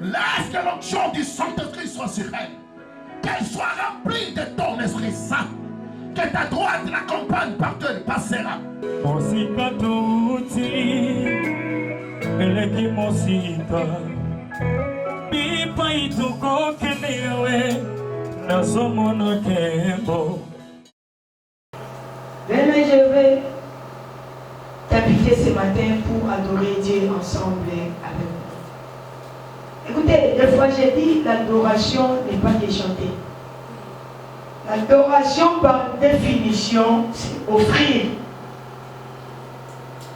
Laisse que l'onction du Saint-Esprit soit sur elle. Qu'elle soit remplie de ton Esprit Saint. Que ta droite l'accompagne partout elle passera. Bien, je vais t'inviter ce matin pour adorer Dieu ensemble avec nous. Écoutez, des fois j'ai dit l'adoration n'est pas que chanter. L'adoration par définition, c'est offrir.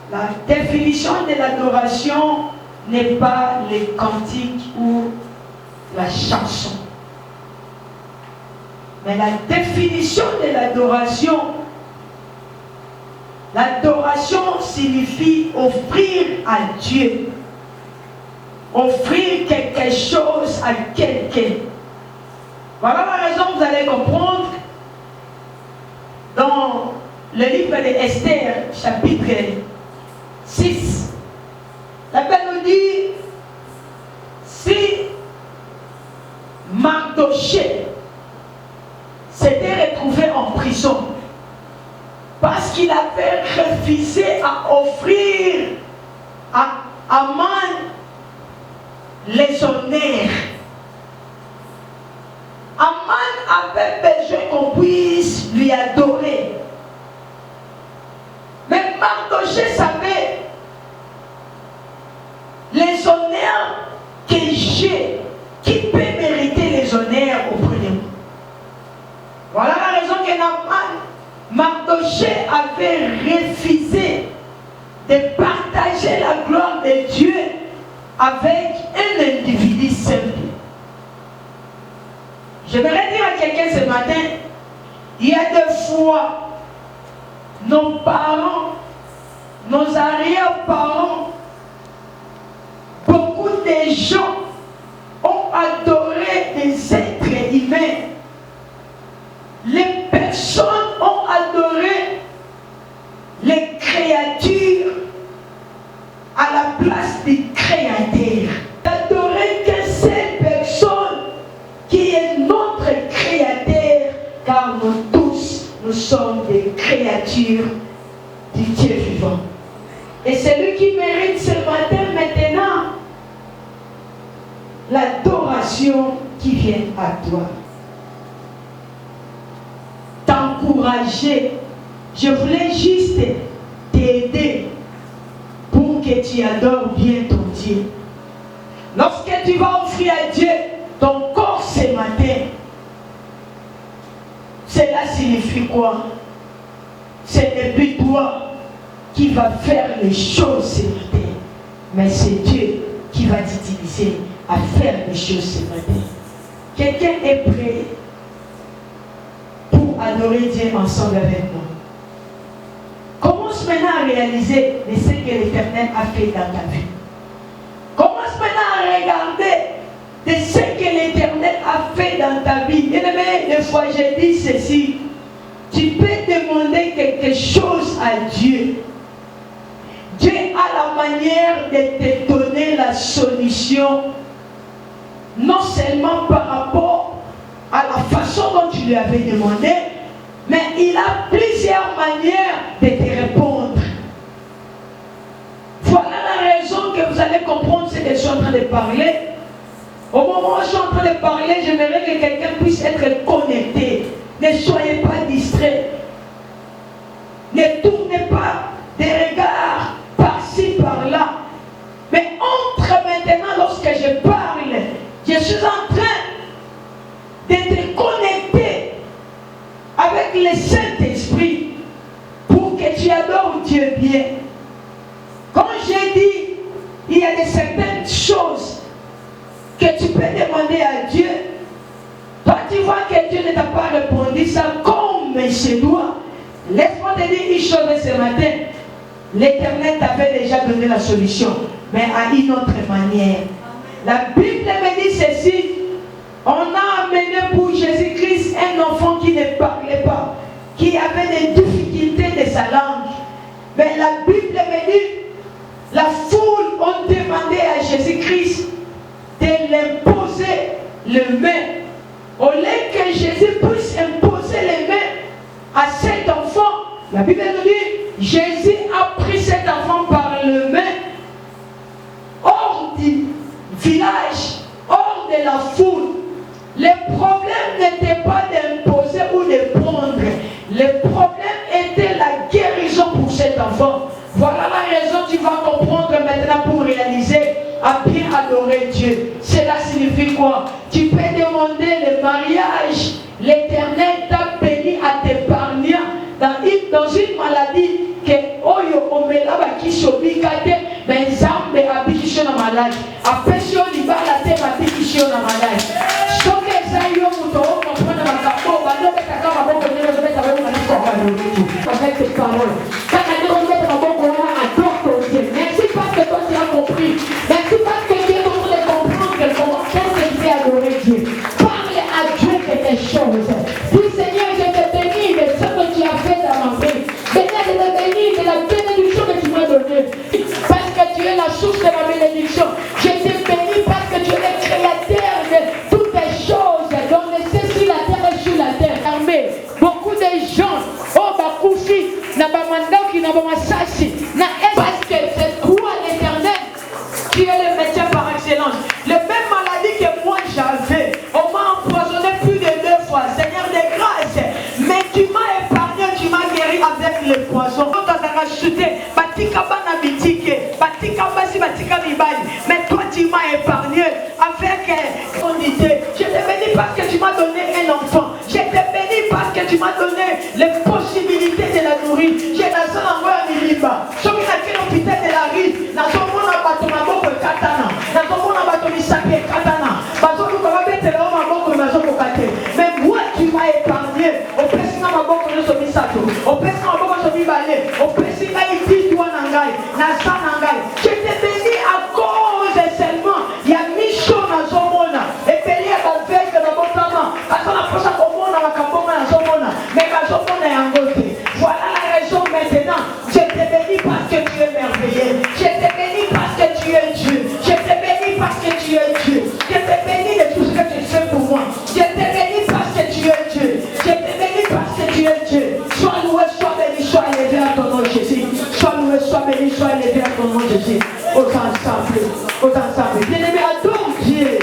La définition de l'adoration n'est pas les cantiques ou la chanson. Mais la définition de l'adoration signifie offrir à Dieu. Offrir quelque chose à quelqu'un. Voilà la raison que vous allez comprendre dans le livre de Esther, chapitre 6. La Bible nous dit, si Mardochée s'était retrouvé en prison parce qu'il avait refusé à offrir à Aman les honneurs. Aman avait besoin qu'on puisse lui adorer. Mais Mardochée savait les honneurs que j'ai, qui peut mériter les honneurs auprès de moi. Voilà la raison que Mardochée avait refusé de partager la gloire de Dieu avec un individu simple. Je voudrais dire à quelqu'un ce matin, il y a des fois, nos parents, nos arrière-parents, beaucoup de gens ont adoré des êtres humains. Les personnes ont adoré les créatures à la place du Créateur. D'adorer qu'une seule personne qui est notre Créateur, car nous tous, nous sommes des créatures du Dieu vivant. Et c'est lui qui mérite ce matin maintenant l'adoration qui vient à toi. T'encourager. Je voulais juste t'aider pour que tu adores bien ton Dieu. Lorsque tu vas offrir à Dieu ton corps ce matin, cela signifie quoi? Ce n'est plus toi qui va faire les choses ce matin, mais c'est Dieu qui va t'utiliser à faire les choses ce matin. Quelqu'un est prêt pour adorer Dieu ensemble avec moi? Commence maintenant à réaliser ce que l'Éternel a fait dans ta vie. Commence maintenant à regarder de ce que l'Éternel a fait dans ta vie. Bien-aimé, des fois j'ai dit ceci. Tu peux demander quelque chose à Dieu. Dieu a la manière de te donner la solution, non seulement par rapport à la façon dont tu lui avais demandé, mais il a plusieurs manières de te répondre. Voilà la raison que vous allez comprendre ce que je suis en train de parler. Au moment où je suis en train de parler, j'aimerais que quelqu'un puisse être connecté. Ne soyez pas distrait. Ne tournez pas des regards par-ci, par-là. Mais entre maintenant, lorsque je parle, je suis en train d'être connecté avec le Saint-Esprit pour que tu adores Dieu bien. Comme j'ai dit, il y a certaines choses que tu peux demander à Dieu. Toi, tu vois que Dieu ne t'a pas répondu ça comme chez toi. Laisse-moi te dire une chose ce matin. L'Éternel t'avait déjà donné la solution, mais à une autre manière. La Bible me dit ceci. On a amené pour Jésus-Christ un enfant qui ne parlait pas, qui avait des difficultés de sa langue. Mais la Bible me dit, la foule ont demandé à Jésus-Christ de le les mains. Au lieu que Jésus puisse imposer les mains à cet enfant, la Bible nous dit, Jésus a pris cet enfant par les mains hors du village, hors de la foule. Le problème n'était pas d'imposer ou de prendre. Le problème était la guérison pour cet enfant. Voilà la raison, tu vas comprendre maintenant pour réaliser à bien adorer Dieu. Cela signifie quoi? Tu peux demander le mariage. L'Éternel t'a béni à t'épargner dans une maladie que Oyo Omelaba qui s'obligate, mais Zambe habite sur la maladie. Après si on y va la terre habite sur la maladie. Ce que ça y est, on comprend dans la capo, on va faire un bon côté, on va mettre avec tes paroles. Quand on met un bon côté, adore ton Dieu. Merci parce que toi tu as compris. Merci parce que Dieu est en train de comprendre comment qu'est-ce qu'il fait adorer Dieu. Parle à Dieu quelque chose. Dis Seigneur, je te bénis de ce que tu as fait dans ma vie. Seigneur, je te bénis de la bénédiction que tu m'as donnée. Parce que tu es la source de ma bénédiction. Je te bénis parce que tu es le créateur de toutes les choses. Donc, c'est sur la terre et sur la terre. Armée. Beaucoup de gens, oh, Bakoufi, Nabamandaki, Nabamasasi, parce que c'est toi l'éternel qui est le médecin par excellence. La même maladie que moi j'avais, on m'a empoisonné plus de 2 fois. Seigneur de grâce, mais tu m'as épargné, tu m'as guéri avec le poison. Quand on t'a racheté, mais toi tu m'as épargné avec ton idée. Je te bénis parce que tu m'as donné un enfant. Je te bénis parce que tu m'as donné les possibilités de la nourrir. J'ai la seule envoie à Milimba. Je suis à l'hôpital de la rue. Dans son monde, on va tomber à katana. Dans son monde, on va tomber à katana. Mais moi, tu m'as épargné. Au président, ma bonne connaît son misato. Au président, ma bonne connaît son balai. Au président, il dit toi nangai. Nasa nangai. Je te bénis à cause seulement. Il y a mission dans son monde. Et béni à la veille de la bonne maman. Parce qu'on a posé au monde, on va camper dans son monde. Mais dans son monde est en côté. Voilà la raison maintenant. Je te bénis parce que tu es merveilleux. Je te bénis parce que tu es Dieu. Je te bénis parce que tu es Dieu. Je te bénis de tout ce que tu fais pour moi. Je te bénis parce que tu es Dieu. Je te bénis parce que tu es Dieu. Sois loué, sois béni, sois élevé à ton nom Jésus. Sois loué, sois béni, sois élevé à ton nom Jésus. Aux ensemble. Bien-aimé, adore Dieu.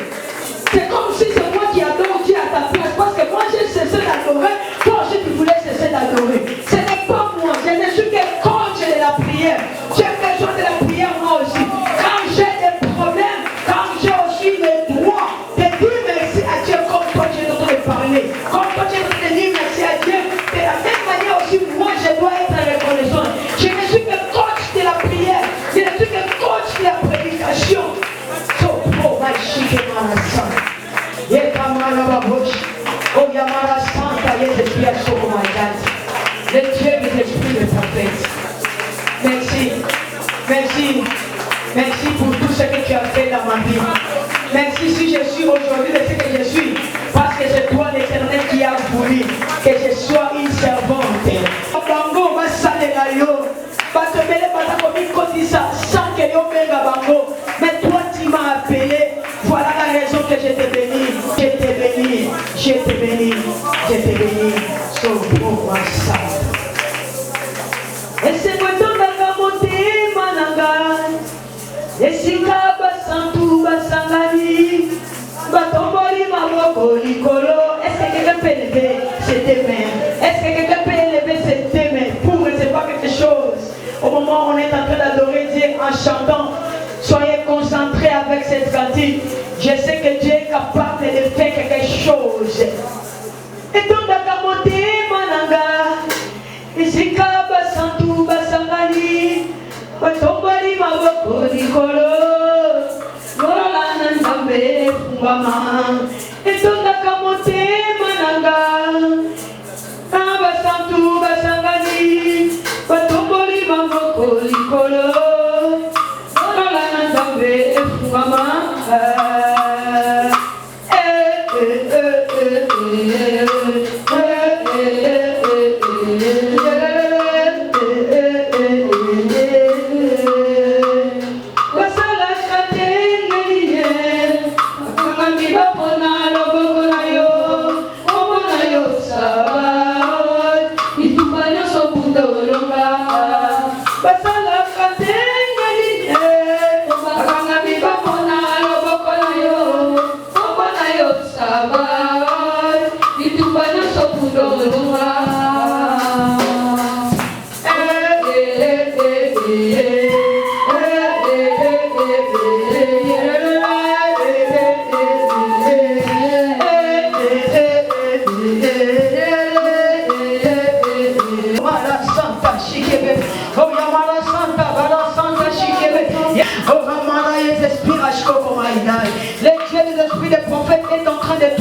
C'est comme si c'est moi qui adore Dieu à ta place. Parce que moi j'ai cessé d'adorer. Toi aussi tu voulais cesser d'adorer. Ce n'est pas moi. Je ne suis que coach de la prière. J'ai besoin de la prière moi aussi. Quand j'ai des problèmes, quand j'ai aussi le droit de dire merci à Dieu comme toi tu es en train de parler. Comme toi tu es en train de dire merci à Dieu. De la même manière aussi moi je dois être reconnaissant. Je ne suis que coach de la prière. Je ne suis que coach de la prédication. Le Dieu des esprits de prophète. Merci pour tout ce que tu as fait dans ma vie. Merci si je suis aujourd'hui de ce que je suis. Parce que c'est toi l'éternel qui a voulu que je sois une servante. Bango va saler yo. Batebele batakomi kotisa sans que yo benga bango. Mais toi tu m'as appelé. Voilà la raison que je te bénis. Je te bénis. Je te bénis. Je te bénis. Sauve moi ça. Et c'est moi ton monté mananga. Et si kaba santu basangani. Batomboli maboko likolo. Est-ce que quelqu'un peut lever ses mains? Est-ce que quelqu'un peut lever ses mains pour recevoir quelque chose? Au moment où on est en train d'adorer Dieu en chantant, soyez concentrés avec cette cantique. Je sais que Dieu est capable de faire quelque chose. Et donc, Dakamote Mananga, Isika Basantu Basangani, Batombali Maboko Nikolo, Norala Nambe Fungama. Et donc, Dakamote Mananga, Basantu Basangani, Batombali Maboko Nikolo, Norala Nambe Fungama. Basala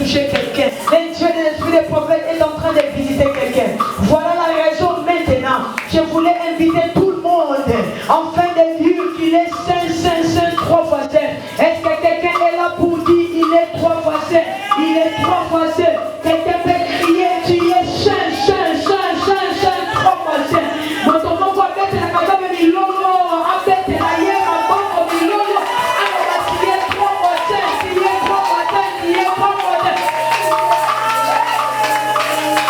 toucher quelqu'un. Dieu de l'esprit des prophètes est en train de visiter quelqu'un. Voilà la raison maintenant. Je voulais inviter tout le monde afin de dire qu'il est saint, saint, saint, 3 fois saint. Est-ce que quelqu'un est là pour dire il est 3 fois saint? Il est 3 fois saint. Quelqu'un peut crier, tu es saint, saint, saint, saint, saint, 3 fois saint. Dans ton nom, quoi, bête, la casa de Milolo, à bête, la hier, à bon, Milolo, alors, tu es 3 fois saint, tu es 3 fois saint, tu es 3 fois saint.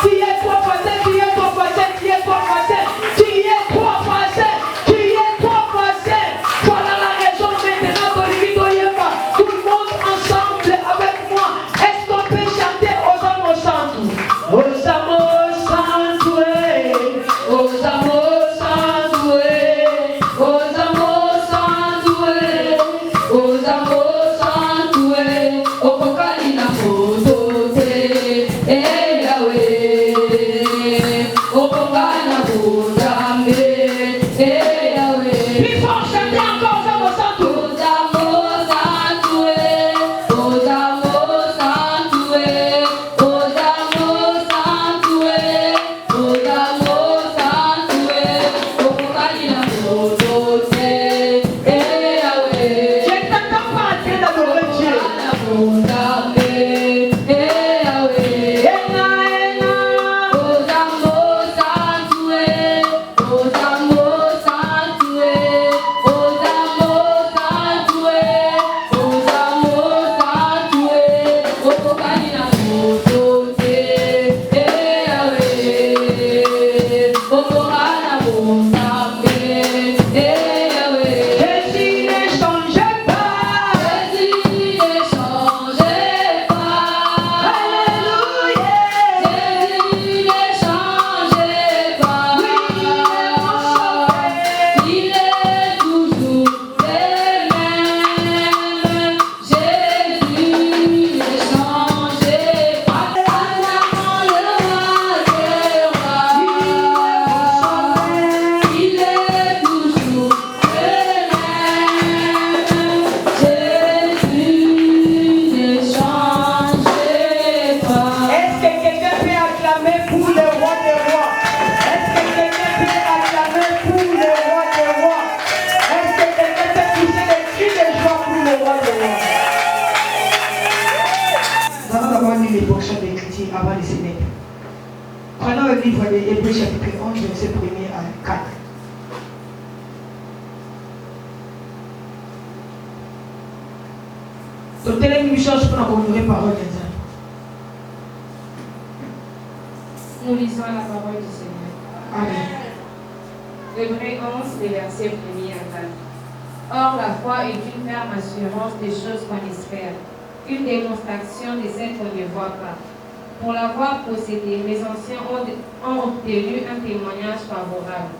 Tu es 3 fois saint, tu es 3 fois saint, tu es 3 fois saint, tu es 3 fois saint, tu es 3 fois saint. Voilà la raison maintenant, Bolivie Yemba. Tout le monde ensemble avec moi. Est-ce qu'on peut chanter aux amos santos? Aux amos santos, aux amos santos, aux amos santos, aux amos santos, au Kokalina Fotote, eh Yahweh, au Kokalina Fotambe, eh Yahweh. Plus fort, chantez encore aux amos santos. Aux amos santos, aux amos santos, aux amos santos, aux amos santos, au Kokalina Fotote, eh Yahweh. Je t'entends pas en train d'adorer Dieu. Jésus ne change pas. Jésus ne change pas. Alléluia. Jésus ne change pas. Il est toujours le même. Jésus ne change pas. Avant le roi des rois. Il est toujours le même. Jésus ne change pas. Est-ce que quelqu'un peut acclamer pour le roi des rois? Est-ce que quelqu'un peut acclamer pour le roi des rois? Est-ce que quelqu'un peut pousser des cris de joie pour le roi des rois? Nous allons d'abord lire les portions d'écriture avant de se mettre. Prenons le livre de Hébreux chapitre 11, verset 1er à 4. Toute l'émission, je peux encore nous parole de Dieu. Nous lisons la parole du Seigneur. Amen. Hébreux 11, les versets 1er à 4. Or, la foi est une ferme assurance des choses qu'on espère, une démonstration de celles qu'on ne voit pas. Pour l'avoir possédé, les anciens ont obtenu un témoignage favorable.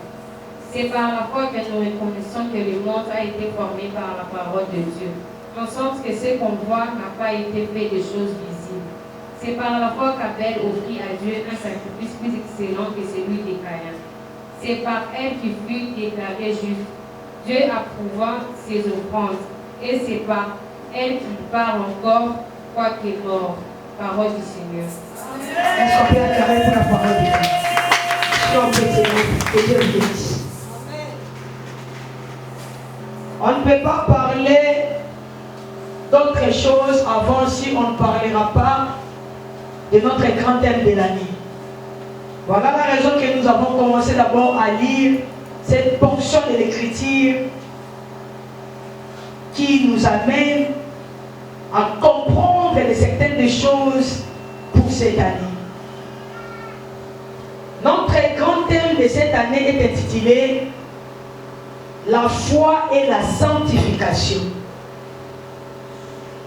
C'est par la foi que nous reconnaissons que le monde a été formé par la parole de Dieu, en sorte que ce qu'on voit n'a pas été fait de choses visibles. C'est par la foi qu'Abel offrit à Dieu un sacrifice plus excellent que celui de Caïn. C'est par elle qu'il fut déclaré juif, Dieu approuvant ses offrandes, et c'est par elle qu'il parle encore, quoiqu'il est mort. Parole du Seigneur. Est-ce qu'on peut acclamer pour la parole de Dieu? Si on peut que Dieu vous bénisse. On ne peut pas parler d'autre chose avant si on ne parlera pas de notre grand thème de l'année. Voilà la raison que nous avons commencé d'abord à lire cette portion de l'écriture qui nous amène à comprendre certaines choses pour cette année. Notre grand thème de cette année est intitulé La foi et la sanctification.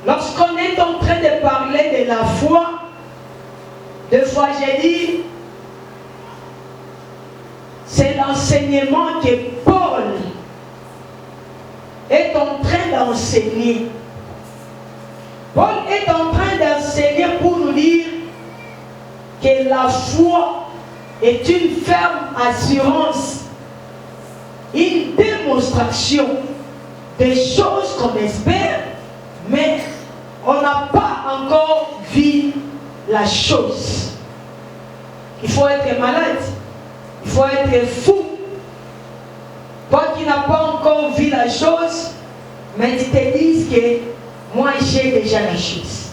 Lorsqu'on est en train de parler de la foi, deux fois j'ai dit, c'est l'enseignement que Paul est en train d'enseigner. Paul est en train d'enseigner pour nous dire que la foi est une ferme assurance, une démonstration des choses qu'on espère, mais on n'a pas encore vu la chose. Il faut être malade. Il faut être fou. Toi qui n'as pas encore vu la chose, mais tu te dis que moi j'ai déjà la chose.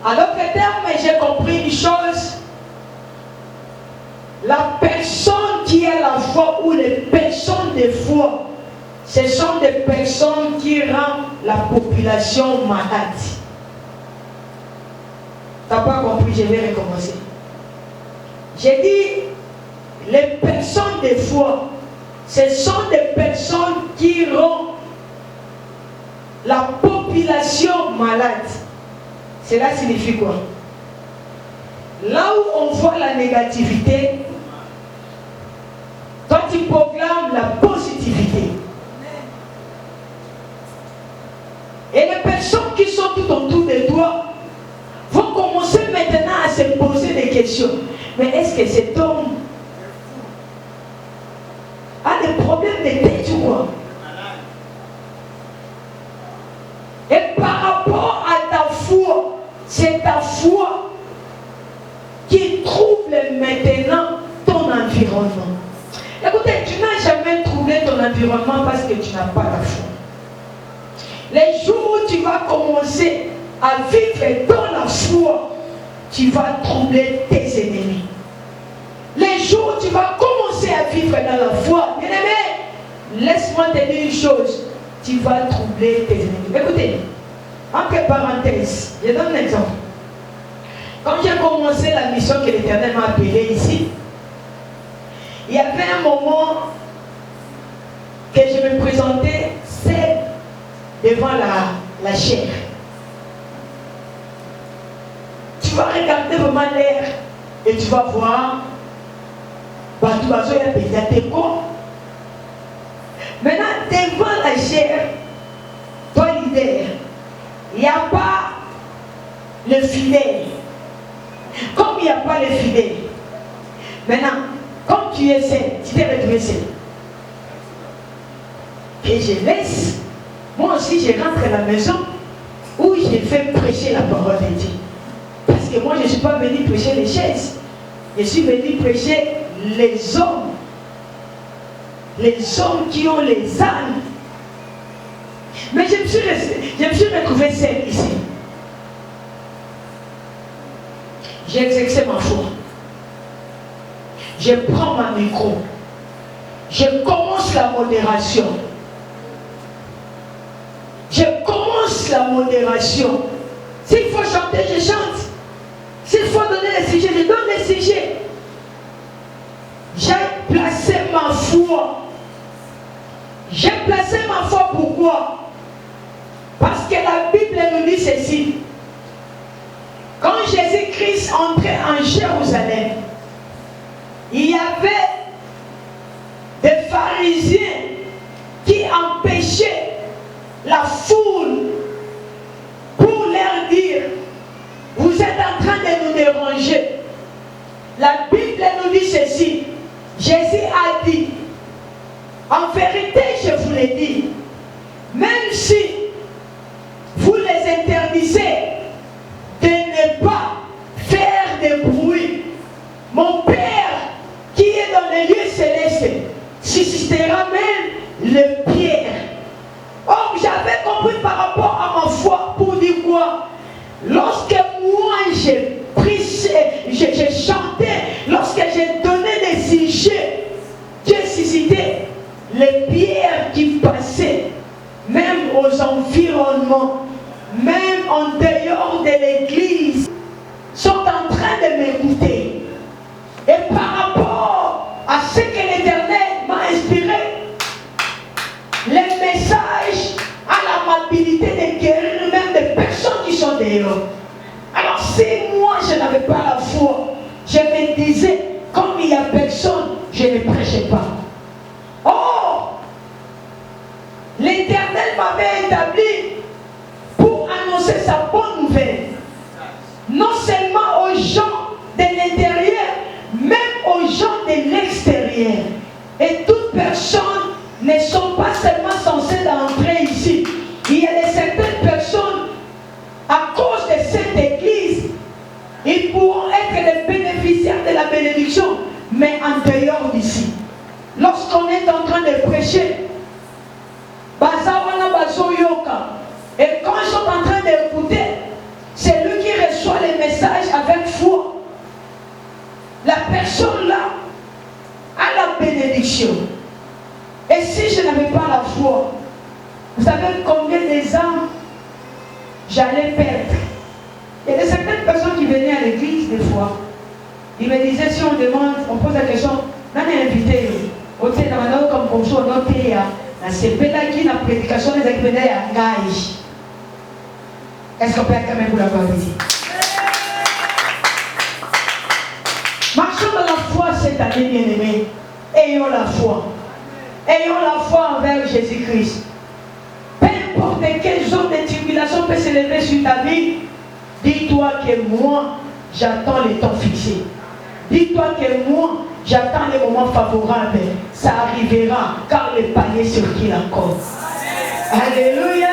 En d'autres termes, j'ai compris une chose. La personne qui a la foi ou les personnes de foi, ce sont des personnes qui rendent la population malade. Tu n'as pas compris, je vais recommencer. J'ai dit, les personnes de foi, ce sont des personnes qui rendent la population malade. Cela signifie quoi? Là où on voit la négativité, toi tu proclames la positivité. Et les personnes qui sont tout autour de toi vont commencer maintenant à se poser des questions. Mais est-ce que cet homme a des problèmes de tête ou quoi? Et par rapport à ta foi, c'est ta foi qui trouble maintenant ton environnement. Écoutez, tu n'as jamais troublé ton environnement parce que tu n'as pas la foi. Les jours où tu vas commencer à vivre dans la foi, tu vas troubler tes ennemis. Les jours où tu vas commencer à vivre dans la foi, bien aimé, laisse-moi te dire une chose, tu vas troubler tes ennemis. Écoutez, entre parenthèses, je donne un exemple. Quand j'ai commencé la mission que l'Éternel m'a appelée ici, il y avait un moment que je me présentais seul devant la chair. Tu vas regarder vraiment l'air et tu vas voir maintenant devant la chair, toi leader, il n'y a pas le fidèle. Comme il n'y a pas le fidèle, maintenant, comme tu es seul, tu t'es retrouvé seul. Et je laisse, moi aussi je rentre à la maison où je fais prêcher la parole de Dieu. Parce que moi je ne suis pas venu prêcher les chaises. Je suis venu prêcher les hommes. Les hommes qui ont les âmes. Mais je me suis retrouvé seul ici. J'ai exercé ma foi. Je prends ma micro. Je commence la modération. Je commence la modération. S'il faut chanter, je chante. S'il faut donner les sujets, je donne les sujets. J'ai placé ma foi. J'ai placé ma foi pourquoi? Parce que la Bible nous dit ceci. Quand Jésus-Christ entrait en Jérusalem, il y avait des pharisiens qui empêchaient la foule pour leur dire: vous êtes en train de nous déranger. La Bible nous dit ceci. Jésus a dit: en vérité, je vous l'ai dit, même si vous les interdisez de ne pas faire de bruit, mon Père qui est dans les lieux célestes suscitera même le pierre. Or, j'avais compris par rapport à ma foi pour dire quoi? Lorsque moi j'ai prêché, j'ai chanté, lorsque j'ai donné des sujets, j'ai suscité les pierres qui passaient, même aux environnements, même en dehors de l'église, sont en train de m'écouter. Et par rapport à ce que l'Éternel m'a inspiré, les messages à l'amabilité de guérir même des personnes qui sont dehors. Alors si moi je n'avais pas la foi, je me disais, comme il n'y a personne, je ne prêchais pas. Or, l'Éternel m'avait établi pour annoncer sa bonne nouvelle. Non seulement aux gens de l'intérieur, même aux gens de l'extérieur. Et toutes personnes ne sont pas seulement censées entrer ici. Il y a certaines personnes, à cause de cette église, Ils pourront être les bénéficiaires de la bénédiction, mais en dehors d'ici. Lorsqu'on est en train de prêcher, et quand ils sont en train d'écouter, c'est lui qui reçoit les messages avec foi. La personne là a la bénédiction. Et si je n'avais pas la foi, vous savez combien des âmes j'allais perdre. Il y a certaines personnes qui venaient à l'église des fois. Ils me disaient, si on demande, on pose la question, on est invité. On sait comme ça, on est c'est là qui la prédication des activités à Gaï. Est-ce qu'on peut être quand même pour la gloire de Dieu? Marchons dans la foi cette année, bien-aimés. Ayons la foi. Ayons la foi envers Jésus-Christ. Peu importe quelle zone de tribulation peut s'élever sur ta vie, dis-toi que moi, j'attends les temps fixés. Dis-toi que moi, j'attends les moments favorables. Ça arrivera car le panier circule encore. Alléluia.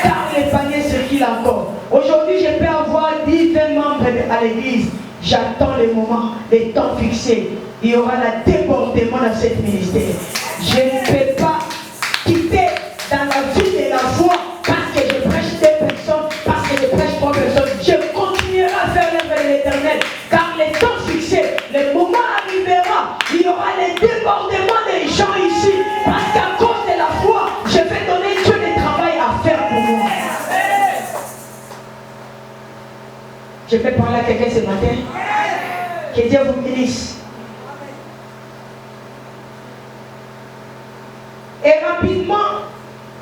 Car le panier circule encore. Aujourd'hui, je peux avoir 10-20 membres à l'église. J'attends les moments, les temps fixés. Il y aura le débordement dans cette ministère. Je ne peux pas quitter dans la vie de la foi parce que je prêche des personnes, parce que je prêche pour personnes. Je continuerai à faire l'œuvre de l'Éternel. Car les temps fixés, le moment arrivera. Il y aura les débordements des gens ici. Parce qu'à cause de la foi, je vais donner Dieu le travail à faire pour moi. Je peux parler à quelqu'un ce matin. Que Dieu vous bénisse. Et rapidement,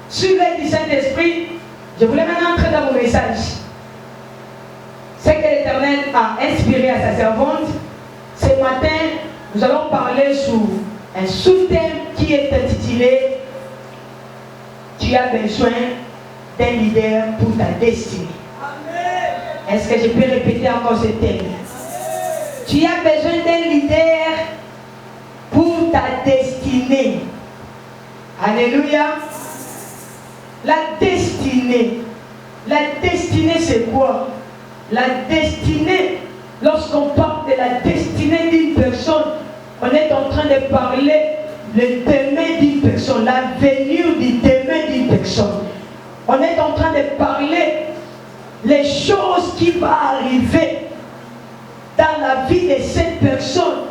sur l'aide du Saint-Esprit, je voulais maintenant entrer dans mon message. C'est que l'Éternel a inspiré à sa servante. Ce matin, nous allons parler sur un sous-thème qui est intitulé « Tu as besoin d'un leader pour ta destinée ». Est-ce que je peux répéter encore ce thème? Tu as besoin d'un leader pour ta destinée. Alléluia. La destinée. La destinée, c'est quoi? La destinée, lorsqu'on parle de la destinée d'une personne, on est en train de parler le demain d'une personne, l'avenir du demain d'une personne. On est en train de parler les choses qui vont arriver dans la vie de cette personne.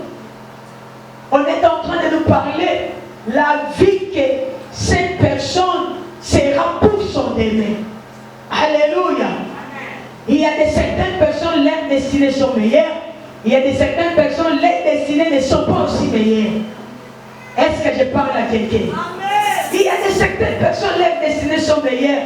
On est en train de nous parler la vie que cette personne sera pour son demain. Alléluia. Il y a de certaines personnes, leurs destinées sont meilleures. Il y a de certaines personnes, leurs destinées ne sont pas aussi meilleures. Est-ce que je parle à quelqu'un? Il y a de certaines personnes, leurs destinées sont meilleures.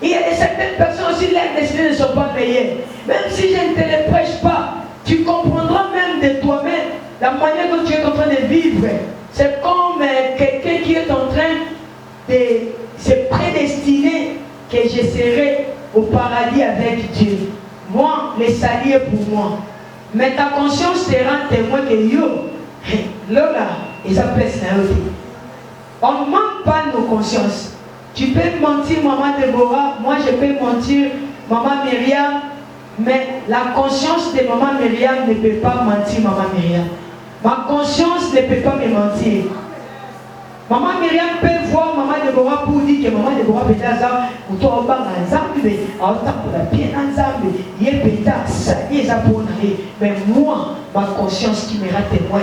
Il y a de certaines personnes aussi, leurs destinées ne sont pas meilleures. Même si je ne te le prêche pas, tu comprendras même de toi-même la manière dont tu es en train de vivre. C'est comme quelqu'un qui est en train de se prédestiner que je serai au paradis avec Dieu. Moi, le salut est pour moi. Mais ta conscience sera témoin que yo, Lola, et ça pèse na yote. On ne ment pas nos consciences. Tu peux mentir maman Déborah, moi je peux mentir maman Myriam, mais la conscience de maman Myriam ne peut pas mentir maman Myriam. Ma conscience ne peut pas me mentir. Maman Myriam peut voir maman Déborah pour dire que maman Déborah peut dire ça, ou toi au bas ensemble, en tant que la bien ensemble, il y a peut-être ça, il y a pour aller. Mais moi, ma conscience qui me rend témoin,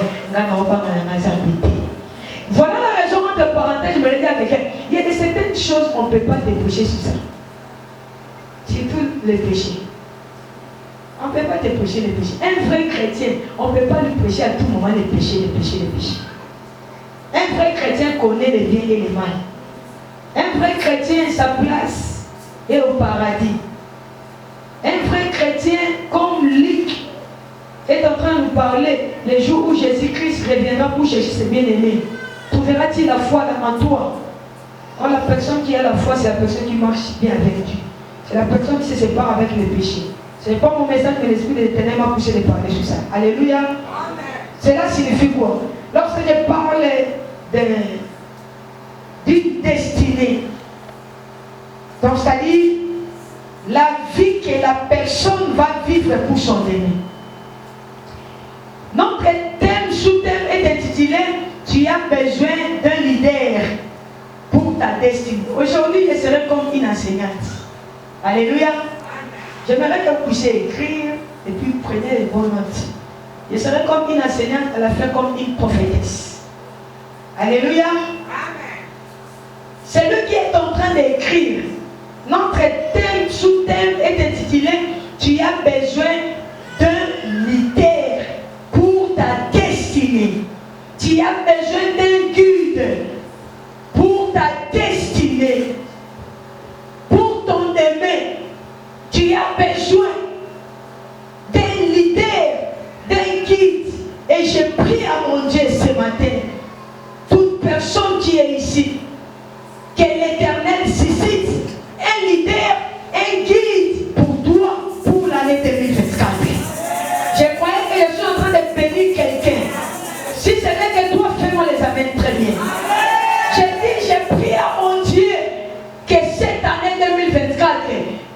voilà la raison entre parenthèses, je me le dis à quelqu'un. Il y a de certaines choses qu'on ne peut pas déboucher sur ça. Surtout les péchés. On ne peut pas te prêcher les péchés. Un vrai chrétien, on ne peut pas lui prêcher à tout moment les péchés, les péchés, les péchés. Un vrai chrétien connaît les biens et les mal. Un vrai chrétien, sa place est au paradis. Un vrai chrétien, comme Luc est en train de nous parler, les jours où Jésus-Christ reviendra pour chercher ses bien-aimés, trouvera-t-il la foi en toi? Quand la personne qui a la foi, c'est la personne qui marche bien avec Dieu. C'est la personne qui se sépare avec les péchés. Ce n'est pas mon message, mais l'Esprit de l'Éternel m'a poussé de parler sur ça. Alléluia. Amen. Cela signifie quoi? Lorsque je parle d'une destinée, donc c'est-à-dire, la vie que la personne va vivre pour son aîné. Notre thème sous-thème est intitulé « Tu as besoin d'un leader pour ta destinée ». Aujourd'hui, je serai comme une enseignante. Alléluia. J'aimerais que vous puissiez écrire et puis prenez les bonnes notes. Je serai comme une enseignante, à la fin comme une prophétesse. Alléluia. C'est lui qui est en train d'écrire. Notre thème sous-thème est intitulé « Tu as besoin d'un leader pour ta destinée ». Tu as besoin d'un guide pour ta destinée. Pour ton aimé, tu as besoin d'un leader, d'un guide. Et je prie à mon Dieu ce matin, toute personne qui est ici, que l'Éternel suscite un leader, un guide pour toi, pour l'année 2024. Je croyais que je suis en train de bénir quelqu'un. Si ce n'est que toi, fais-moi les amènes très bien. Je prie à mon Dieu que cette année 2024,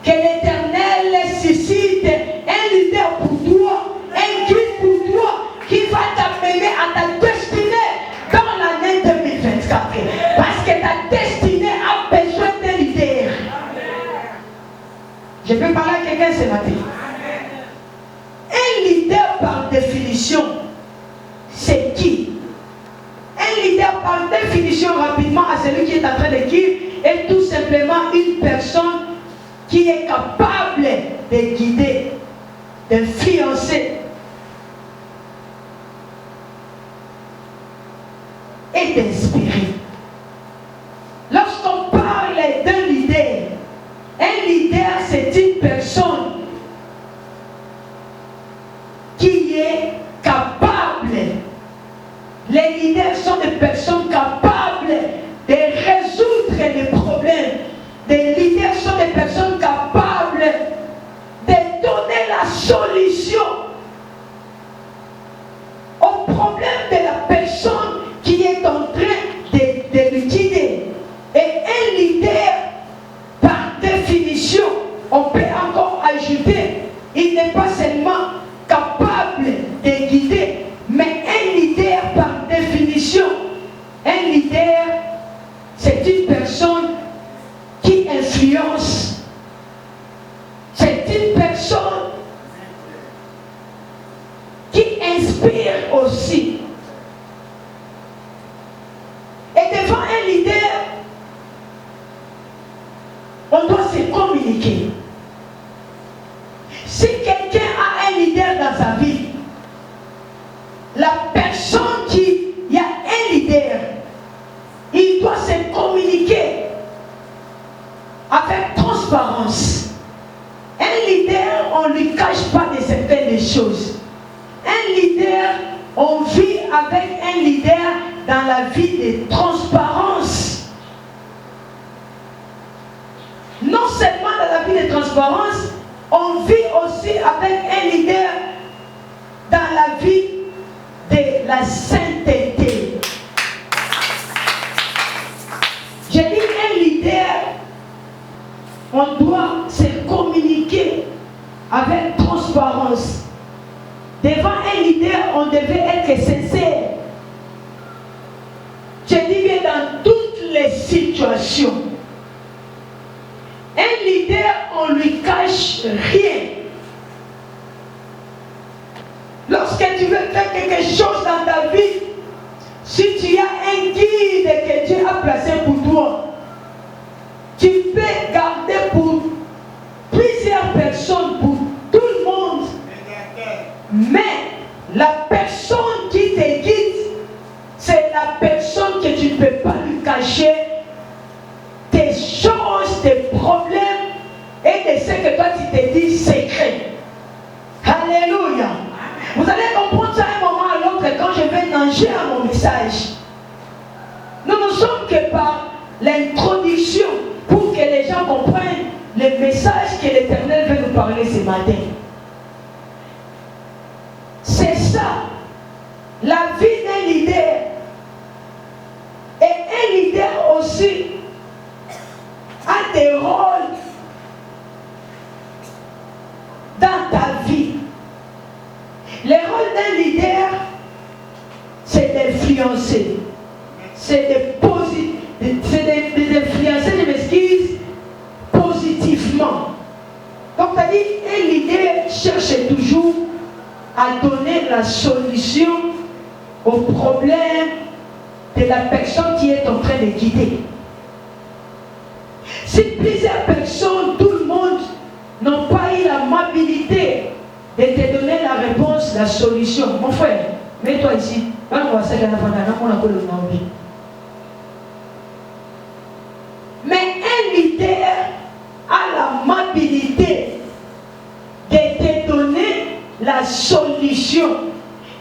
que l'Éternel suscite un leader pour toi, un guide pour toi, qui va t'amener à ta destinée dans l'année 2024. Parce que ta destinée a besoin d'un leader. Je peux parler à quelqu'un ce matin. Un leader par définition, c'est qui? Un leader par définition, rapidement à celui qui est en train d'écrire, est tout simplement une personne qui est capable de guider, d'influencer et d'inspirer. Lorsqu'on parle d'un leader, un leader c'est une personne qui est capable. Les leaders sont des personnes capables de résoudre les problèmes. Les leaders sont des personnes capables de donner la solution au problème de la personne qui est en train de lui guider. Et un leader, par définition, on peut encore ajouter, il n'est pas seulement capable de guider, mais un leader, par définition, un leader, c'est une personne qui influence. C'est une personne qui inspire aussi. Et devant un leader, on doit se communiquer. Si quelqu'un a un leader dans sa vie, la personne il y a un leader, il doit se communiquer avec transparence. Un leader, on ne lui cache pas de certaines choses. Un leader, on vit avec un leader dans la vie de transparence. Non seulement dans la vie de transparence, on vit aussi avec un leader dans la vie de la sainteté. J'ai dit un leader, on doit se communiquer avec transparence. Devant un leader, on devait être sincère. Je dis bien dans toutes les situations. Un leader, on ne lui cache rien. Lorsque tu veux faire quelque chose dans ta vie, si tu as un guide que Dieu a placé pour toi, tu peux garder pour plusieurs personnes, pour tout le monde. Mais la personne qui te guide, c'est la personne que tu ne peux pas lui cacher tes choses, tes problèmes et de ce que toi tu te dis secret. Alléluia. Vous allez comprendre ça à un moment à l'autre quand je vais nager à mon message. Nous ne sommes que par l'introduction pour que les gens comprennent le message que l'Éternel veut nous parler ce matin. C'est ça, la vie d'un leader. Et un leader aussi a des rôles d'un leader, c'est d'influencer. C'est d'influencer, je m'excuse, positivement. Donc, c'est-à-dire, un leader cherche toujours à donner la solution au problème de la personne qui est en train de guider. Si plusieurs personnes, tout le monde, n'ont pas eu l'amabilité de te donner la réponse, la solution, mon frère, mets-toi ici. Mais un leader a l'amabilité de te donner la solution.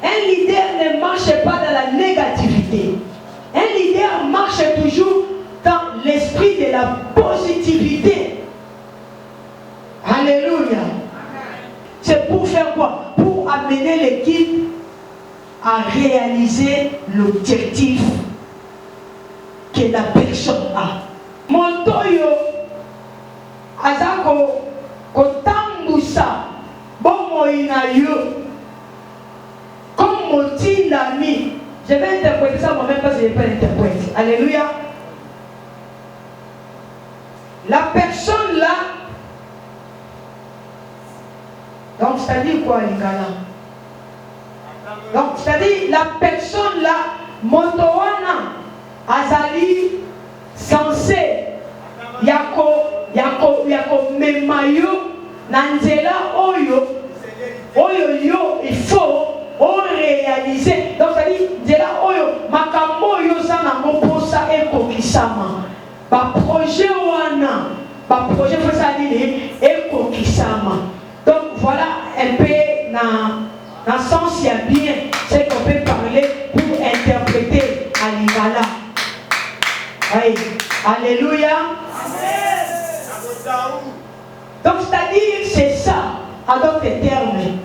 Un leader ne marche pas dans la négativité. Un leader marche toujours dans l'esprit de la positivité. Alléluia. C'est pour faire quoi? Pour amener l'équipe à réaliser l'objectif que la personne a. Mon toyo, azako, kotambusa, bomo inayo, comme mon ami. Je vais interpréter ça moi-même parce que je ne vais pas l'interpréter. Alléluia. La personne là, donc c'est-à-dire quoi, Lingala? Donc c'est-à-dire la personne là, Motowana, Azali, censé, Yako Memayo, Nanzela Oyo, Oyo, il faut réaliser. Donc c'est-à-dire, Nzela Oyo, Makamoyo Sana Moposa Eko Kisama. Ba projet wana, ba projet faut ça dire Eko Kisama. Donc voilà un peu dans le sens il y a bien ce qu'on peut parler pour interpréter à l'Ingala. Oui. Alléluia. Donc c'est-à-dire c'est ça à d'autres termes.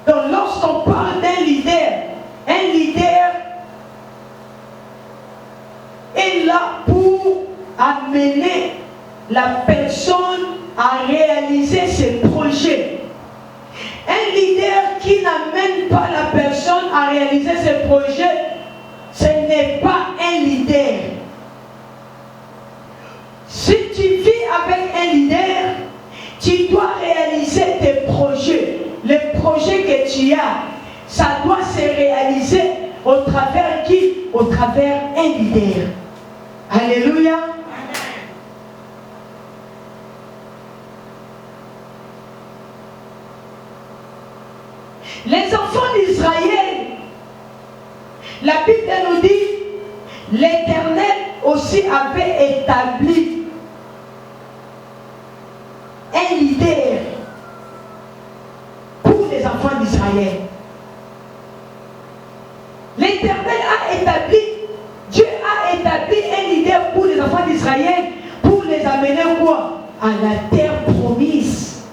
Donc lorsqu'on parle d'un leader, un leader est là pour amener la personne à réaliser ses projets. Un leader qui n'amène pas la personne à réaliser ses projets, ce n'est pas un leader. Si tu vis avec un leader, tu dois réaliser tes projets. Les projets que tu as, ça doit se réaliser au travers qui? Au travers un leader. Alléluia. Les enfants d'Israël, la Bible nous dit, l'Éternel aussi avait établi un leader pour les enfants d'Israël. L'Éternel a établi, Dieu a établi un leader pour les enfants d'Israël pour les amener quoi? À la terre promise.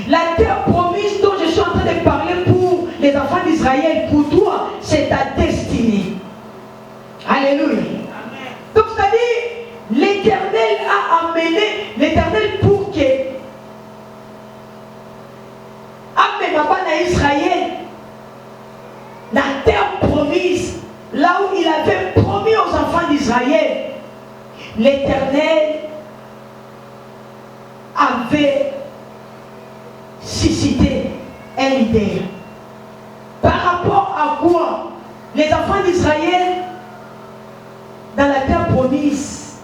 La terre promise dont je suis en train de parler pour les enfants d'Israël, pour toi, c'est ta destinée. Alléluia. Amen. Donc c'est-à-dire, l'Éternel a amené, l'Éternel pour que amène à Israël la terre promise, là où il avait promis aux enfants d'Israël, l'Éternel avait suscité un leader. Par rapport à quoi? Les enfants d'Israël dans la terre promise,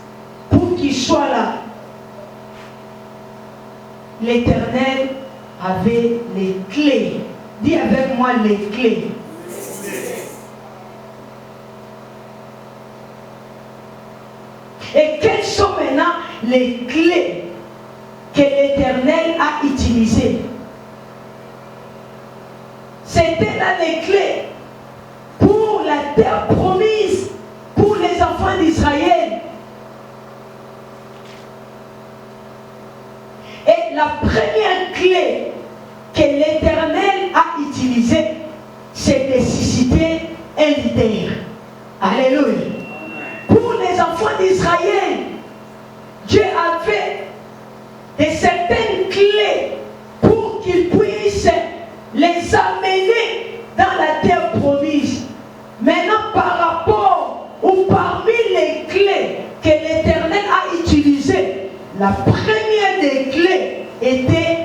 pour qu'ils soient là, l'Éternel avait les clés. Dis avec moi les clés. Et quelles sont maintenant les clés que l'Éternel a utilisées? C'était là les clés pour la terre promise, pour les enfants d'Israël. Et la première clé que l'Éternel a utilisée, c'est de susciter un leader. Alléluia. Pour les enfants d'Israël, Dieu avait de certaines clés pour qu'ils puissent les amener dans la terre promise. Maintenant, par rapport ou parmi les clés que l'Éternel a utilisées, la première des clés était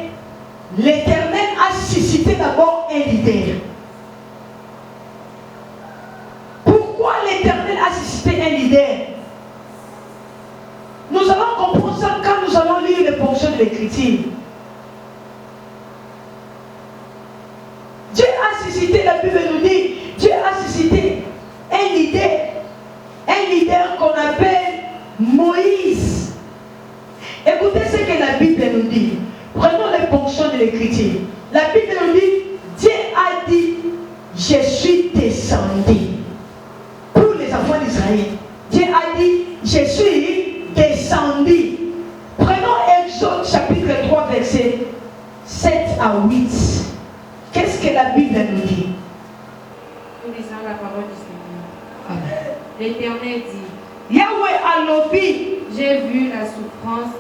l'Éternel a suscité d'abord un leader. Pourquoi l'Éternel a suscité un leader? Nous allons comprendre ça quand nous allons lire les portions de l'Écriture. Dieu a suscité, la Bible nous dit, Dieu a suscité un leader qu'on appelle Moïse. Écoutez ce que la Bible nous dit. Prenons les portions de l'Écriture. La Bible nous dit, Dieu a dit, je suis descendu. Pour les enfants d'Israël, Dieu a dit, je suis descendu. Prenons Exode chapitre 3, versets 7 à 8. Qu'est-ce que la Bible nous dit? Nous lisons la parole du Seigneur. Amen. L'Éternel dit, Yahweh alobi, j'ai vu la souffrance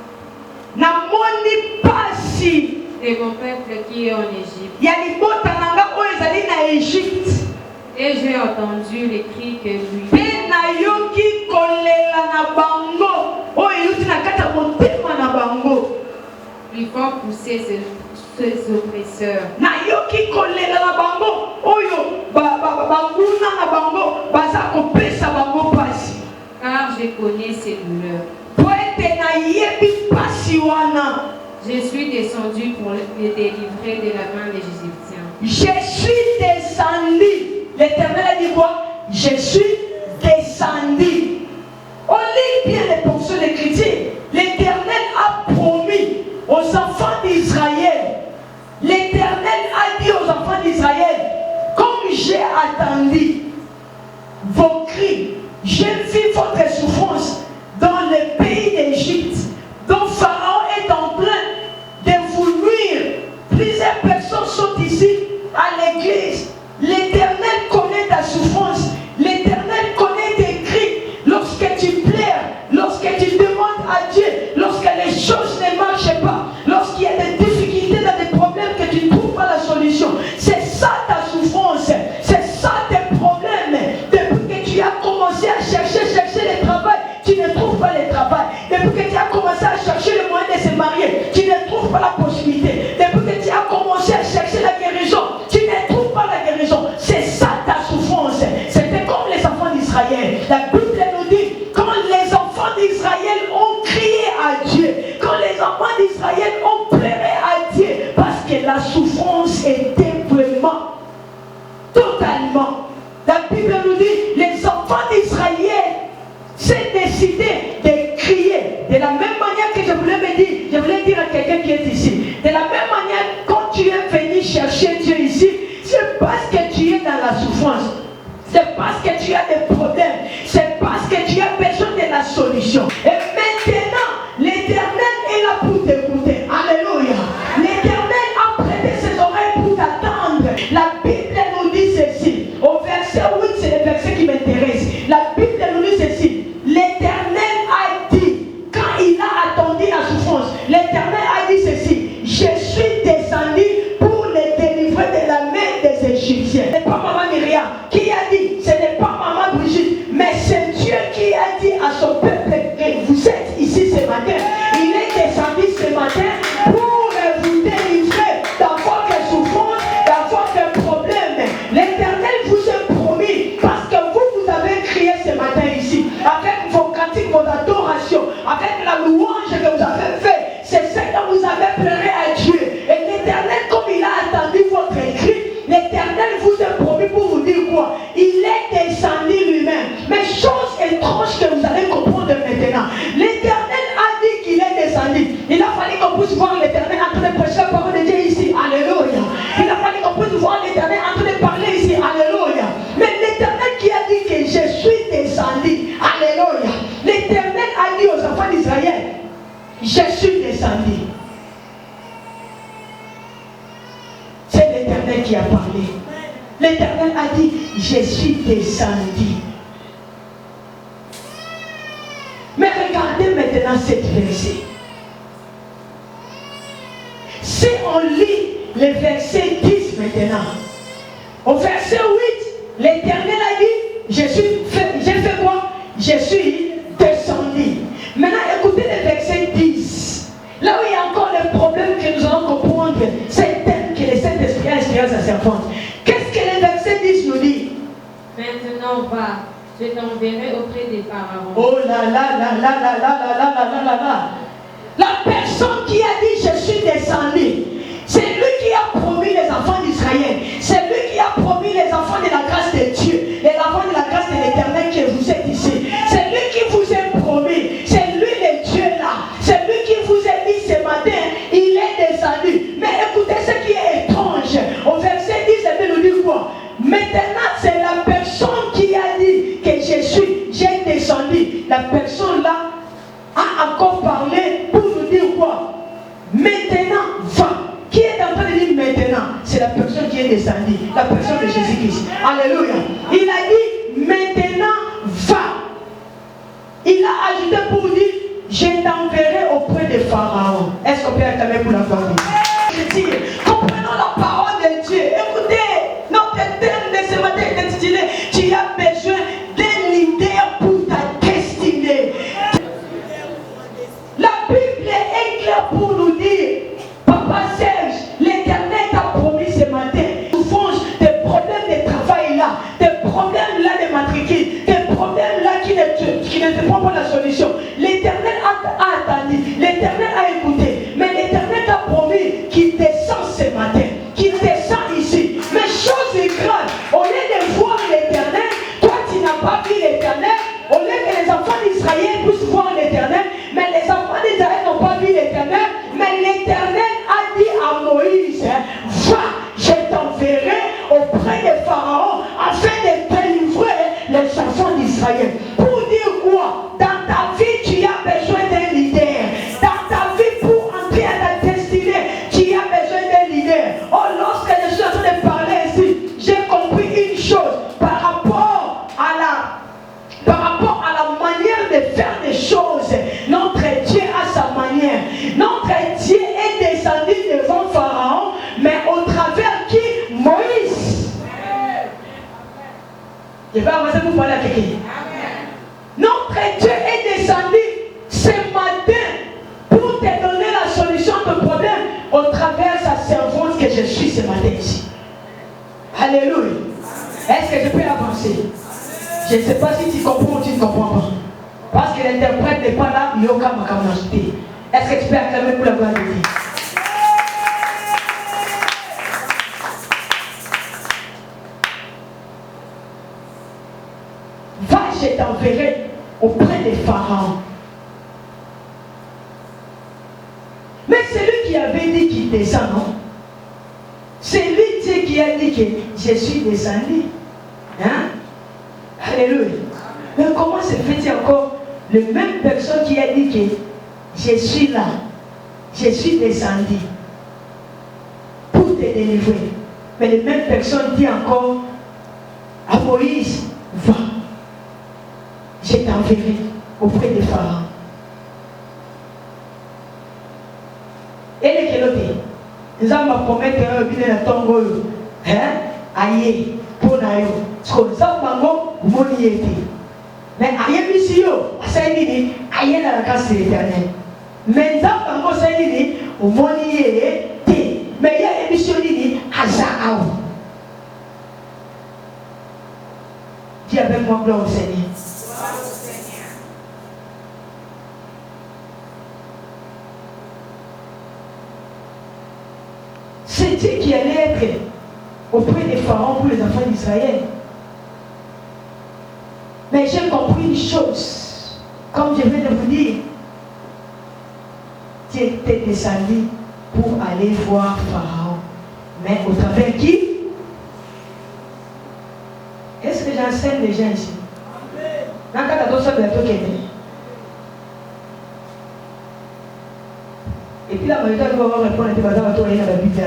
namoni pasi de mon peuple qui est en Égypte. ya libota nanga oyo ezali na Égypte. Et j'ai entendu les cris que lui. Pe nayoki kolela na bango oyo euti na kati ya motema na bango. Lui font pousser ses oppresseurs. Nayoki kolela na bango oyo banguna na bango baza kopesa bango pasi. Car je connais ses douleurs. Po ete nayebi pasi wana. Je suis descendu pour les délivrer de la main des Égyptiens. Je suis descendu. L'Éternel a dit quoi? Je suis descendu. On lit bien les portions d'Écriture. L'Éternel a promis aux enfants d'Israël. L'Éternel a dit aux enfants d'Israël, comme j'ai attendu vos cris, j'ai vu votre souffrance dans le pays d'Égypte, dont Pharaon est en train de vous nuire. Plusieurs personnes sont ici à l'église. L'Éternel connaît ta souffrance. L'Éternel connaît tes cris. Lorsque tu pleures, lorsque tu demandes à Dieu, lorsque les choses ne marchent pas, lorsqu'il y a des difficultés, dans des problèmes que tu ne trouves pas la solution, c'est ça ta souffrance, c'est ça tes problèmes. Depuis que tu as commencé à chercher le travail, tu ne trouves pas le travail. Depuis que tu as commencé à chercher le moyen de se marier, tu ne trouves pas la possibilité. Depuis que tu as commencé à chercher la guérison, tu ne trouves pas la guérison. C'est ça ta souffrance. C'était comme les enfants d'Israël. La Bible nous dit, quand les enfants d'Israël ont crié à Dieu, quand les enfants d'Israël ont pleuré à Dieu, parce que la souffrance était vraiment, totalement. La Bible nous dit, les enfants d'Israël s'est décidé de crier. De la même manière que je voulais dire à quelqu'un qui est ici. De la même manière, quand tu es venu chercher Dieu ici, c'est parce que tu es dans la souffrance. C'est parce que tu as des problèmes. C'est parce que tu as besoin de la solution. Et maintenant, l'Éternel est là pour t'écouter. Alléluia. L'Éternel a prêté ses oreilles pour t'attendre. La Bible nous dit ceci. Au verset 8, c'est le verset qui m'intéresse. La Bible nous dit ceci. L'Éternel a dit, quand il a attendu la souffrance, l'Éternel a dit ceci. Je suis descendu pour les délivrer de la main des Égyptiens. Ce n'est pas maman Myriam qui a dit, ce n'est pas maman Brigitte, mais c'est Dieu qui a dit à son peuple, vous êtes ici ce matin. Il est descendu ce matin pour vous délivrer dans votre souffrance, dans votre problème. L'Éternel vous a promis, parce que vous avez crié ce matin ici, avec vos cantiques, vos adorations, avec la louange que vous avez fait, c'est ce que vous avez pleuré à Dieu. Et l'Éternel, comme il a attendu votre cri, l'Éternel vous a promis pour vous dire quoi? Il est descendu lui-même. Mais chose étrange que vous allez comprendre maintenant. L'Éternel a dit qu'il est descendu. Il a fallu qu'on puisse voir l'Éternel en train de prêcher la parole de Dieu ici. Alléluia. Il a fallu qu'on puisse voir l'Éternel en train de parler ici. Alléluia. Mais l'Éternel qui a dit que je suis descendu. Alléluia. L'Éternel a dit aux enfants d'Israël, je suis descendu. C'est l'Éternel qui a parlé. L'Éternel a dit, je suis descendu. Mais regardez maintenant cette verset. Si on lit le verset 10 maintenant. Au verset 8, l'Éternel a dit, j'ai fait quoi? Je suis descendu. Maintenant, écoutez le verset 10. Là où il y a encore le problème que nous allons comprendre, c'est tel que le Saint-Esprit a inspiré sa servante. Qu'est-ce que le verset 10 nous dit? Maintenant va, je t'enverrai auprès des pharaons. Oh là là là là là là là là là là là. La personne qui a dit je suis descendu, c'est lui qui a promis les enfants d'Israël. C'est lui qui a promis les enfants de la grâce de Dieu, les enfants de la grâce de l'Éternel que vous êtes ici. C'est lui qui vous a promis. C'est lui le Dieu là. C'est lui qui vous a dit ce matin, il est descendu. Mais écoutez ce qui est étrange. Au verset 10, il nous dit quoi? Maintenant, c'est la personne qui a dit que j'ai descendu. La personne là a encore parlé pour nous dire quoi? Maintenant, va. Qui est en train de dire maintenant? C'est la personne qui est descendue, la personne de Jésus-Christ. Alléluia. Il a dit maintenant, va. Il a ajouté pour dire, je t'enverrai auprès des pharaons. Est-ce qu'on peut acclamer pour la famille? Je dis, comprenons la parole de Dieu. Écoutez, notre thème de ce matin est intitulé, tu as besoin d'un leader pour ta destinée. La Bible est claire pour nous dire, Papa Serge, l'Éternel t'a promis ce matin, souffrance, des problèmes de travail là, des problèmes là de matricule, des problèmes là qui ne te prennent pas la solution. L'Éternel a attendu, l'Éternel a écouté, mais l'Éternel t'a promis qu'il descend ce matin, qu'il descend ici. Mais chose est grave, au lieu de voir l'Éternel, toi tu n'as pas vu l'Éternel, au lieu que les enfants d'Israël puissent voir l'Éternel, mais les enfants d'Israël n'ont pas vu l'Éternel, mais l'Éternel a dit à Moïse, va, je t'enverrai auprès des pharaons afin de délivrer les enfants d'Israël. Pour dire quoi? Dans ta vie, tu as besoin d'un leader. Dans ta vie, pour entrer à ta destinée, tu as besoin d'un leader. Oh, lorsque je suis en train de parler ici, j'ai compris une chose par rapport à la manière de faire des choses. Notre Dieu a sa manière. Notre Dieu est descendu devant Pharaon, mais au travers qui? Moïse. Je vais avancer pour parler à quelqu'un. Notre Dieu est descendu ce matin pour te donner la solution de problème au travers de sa servante que je suis ce matin ici. Alléluia. Est-ce que je peux avancer? Je ne sais pas si tu comprends ou tu ne comprends pas. Parce que l'interprète n'est pas là, il n'y a aucun macabre. Est-ce que tu peux acclamer pour la gloire de Dieu? Va, je t'enverrai auprès des pharaons. Mais c'est lui qui avait dit qu'il descend, non? C'est lui Dieu qui a dit que je suis descendu. Hein? Alléluia. Mais comment se fait-il encore la même personne qui a dit que je suis là, je suis descendu pour te délivrer. Mais la même personne dit encore à Moïse, va, je t'enverrai auprès des pharaons. Et les kélotés, nous allons promettre un bien à Tongo, aïe, pour naïo, parce que nous avons moni. Mais aïe, monsieur, ça dit, aïe, dans la grâce de l'Éternel. Mais nous avons dit, moni, mais il y a un monsieur qui dit, Azaou. Dis avec moi, gloire au Seigneur. C'est Dieu qui allait être auprès des pharaons pour les enfants d'Israël. Mais j'ai compris une chose, comme je viens de vous dire, Dieu était descendu pour aller voir Pharaon. Mais au travers qui? Est-ce que j'enseigne les gens ici? Et puis la majorité va répondre à la Bible.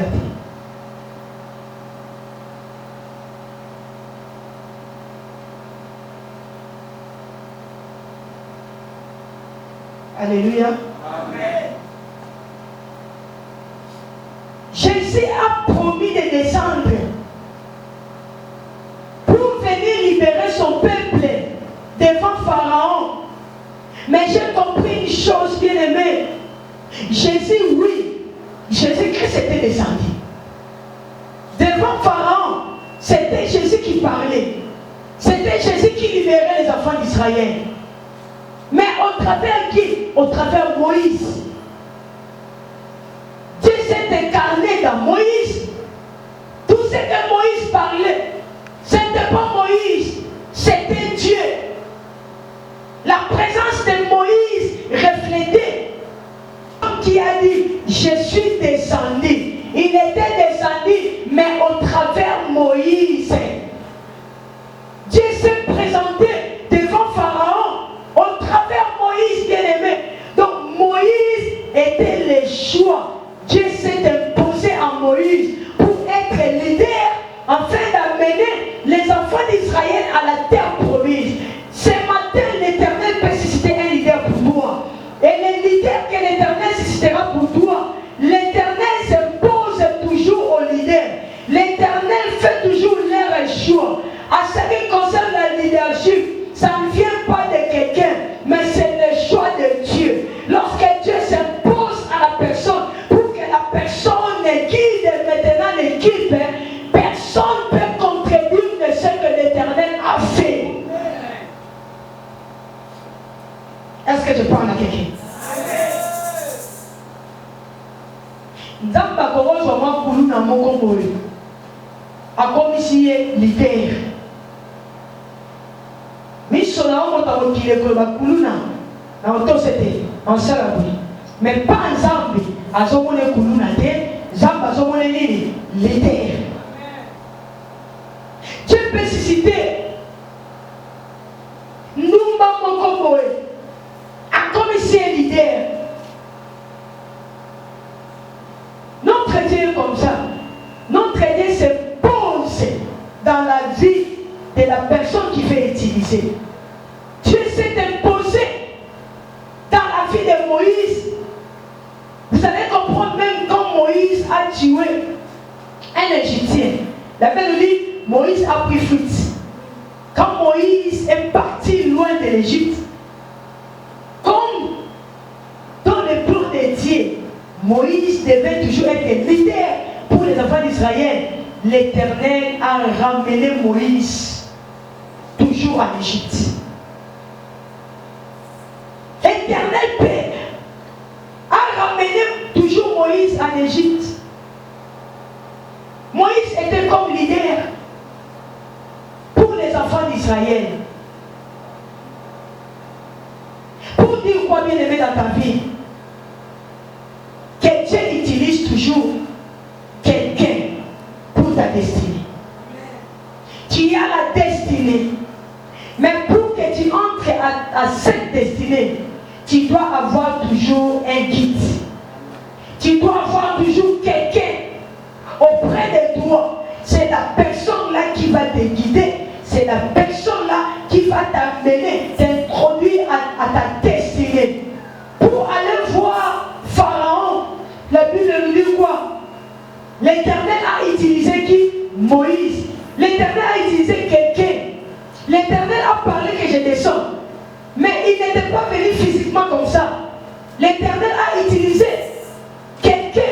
Alléluia. Amen. Jésus Jésus a promis de descendre pour venir libérer son peuple devant Pharaon. Mais j'ai compris une chose, bien aimée. Jésus, oui, Jésus-Christ était descendu. Devant Pharaon, c'était Jésus qui parlait. C'était Jésus qui libérait les enfants d'Israël. Mais au travers qui? Au travers Moïse. Dieu s'est incarné dans Moïse. Tout ce que Moïse parlait, ce n'était pas Moïse, c'était Dieu. La présence de Moïse reflétait. Comme qui a dit, je suis descendu. Il était descendu, mais au travers Moïse. Dieu s'est présenté devant Pharaon au travers Moïse, bien-aimé. Donc Moïse était le choix. Dieu s'est imposé en Moïse pour être leader afin d'amener les enfants d'Israël à la terre promise. Ce matin, l'Éternel peut susciter un leader pour toi. Et le leader que l'Éternel suscitera pour toi, l'Éternel s'impose toujours au leader. L'Éternel fait toujours leur choix. À ce qui concerne la leadership, ça ne vient pas de quelqu'un, mais c'est le choix de Dieu. Lorsque Dieu s'impose à la personne, pour que la personne guide maintenant l'équipe, personne ne peut contredire de ce que l'Éternel a fait. Est-ce que je parle à quelqu'un? Nzamba kokozwa makulu na moko boye akomisi ye leader miso na omo takokile koye bakulu na otose te ansala boye mais pas nzambe azomona ekulu na te nzambe azomona nini leader. Dieu peut susciter ndumba moko boye akomisi ye leader. Notre Dieu est comme ça. Notre Dieu se pose dans la vie de la personne qui veut utiliser. Dieu s'est imposé dans la vie de Moïse. Vous allez comprendre même quand Moïse a tué un Égyptien. La Bible dit, Moïse a pris fuite. Quand Moïse est parti loin de l'Égypte, comme dans le plan de Dieu, Moïse devait toujours être leader pour les enfants d'Israël. L'Éternel a ramené Moïse toujours en Égypte. L'Éternel Père a ramené toujours Moïse en Égypte. Moïse était comme leader pour les enfants d'Israël. Pour dire quoi, bien aimé, dans ta vie, que Dieu utilise toujours quelqu'un pour ta destinée. Tu as la destinée, mais pour que tu entres à cette destinée, tu dois avoir toujours un guide. Tu dois avoir toujours quelqu'un auprès de toi. C'est la personne là qui va te guider. C'est la personne là qui va t'amener, t'introduire à ta destinée. Pour aller voir Pharaon, la Bible nous dit quoi? L'Éternel a utilisé qui? Moïse. L'Éternel a utilisé quelqu'un. L'Éternel a parlé que je descends. Mais il n'était pas venu physiquement comme ça. L'Éternel a utilisé quelqu'un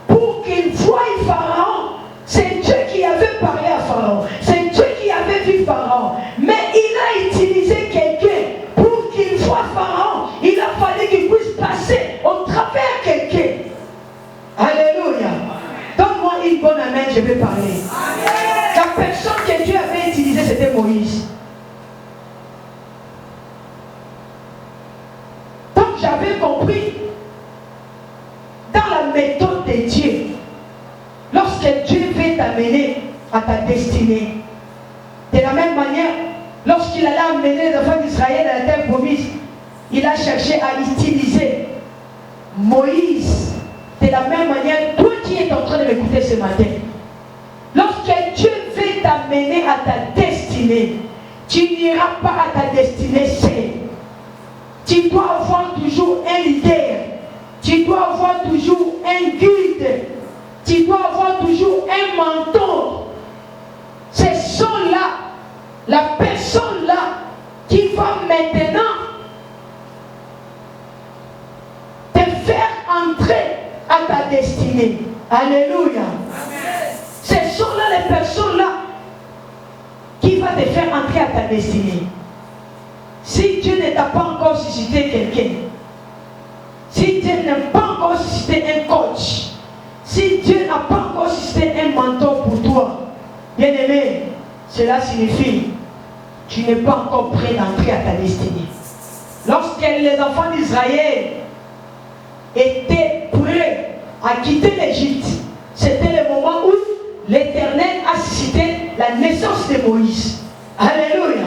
pour qu'il voie Pharaon. C'est Dieu qui avait parlé à Pharaon. C'est Dieu qui avait vu Pharaon. Mais il a utilisé quelqu'un pour qu'il voie Pharaon. Il a fallu qu'il puisse passer au travers quelqu'un. Alléluia. Donne-moi une bonne amen, je vais parler. Amen. La personne que Dieu avait utilisée, c'était Moïse. Donc j'avais compris dans la méthode de Dieu, lorsque Dieu veut t'amener à ta destinée, de la même manière, lorsqu'il allait amener les enfants d'Israël à la terre promise, il a cherché à utiliser Moïse. De la même manière, toi qui es en train de m'écouter ce matin, lorsque Dieu veut t'amener à ta destinée, tu n'iras pas à ta destinée seul. Tu dois avoir toujours un leader. Tu dois avoir toujours un guide. Tu dois avoir un mentor. C'est ceux-là, la personne-là, qui va maintenant te faire entrer à ta destinée. Alléluia. Ce sont là les personnes-là qui vont te faire entrer à ta destinée. Si Dieu ne t'a pas encore suscité quelqu'un, si Dieu n'a pas encore suscité un coach, si Dieu n'a pas encore suscité un mentor pour toi, bien-aimé, cela signifie que tu n'es pas encore prêt d'entrer à ta destinée. Lorsque les enfants d'Israël étaient prêts à quitter l'Égypte, c'était le moment où l'Éternel a suscité la naissance de Moïse. Alléluia.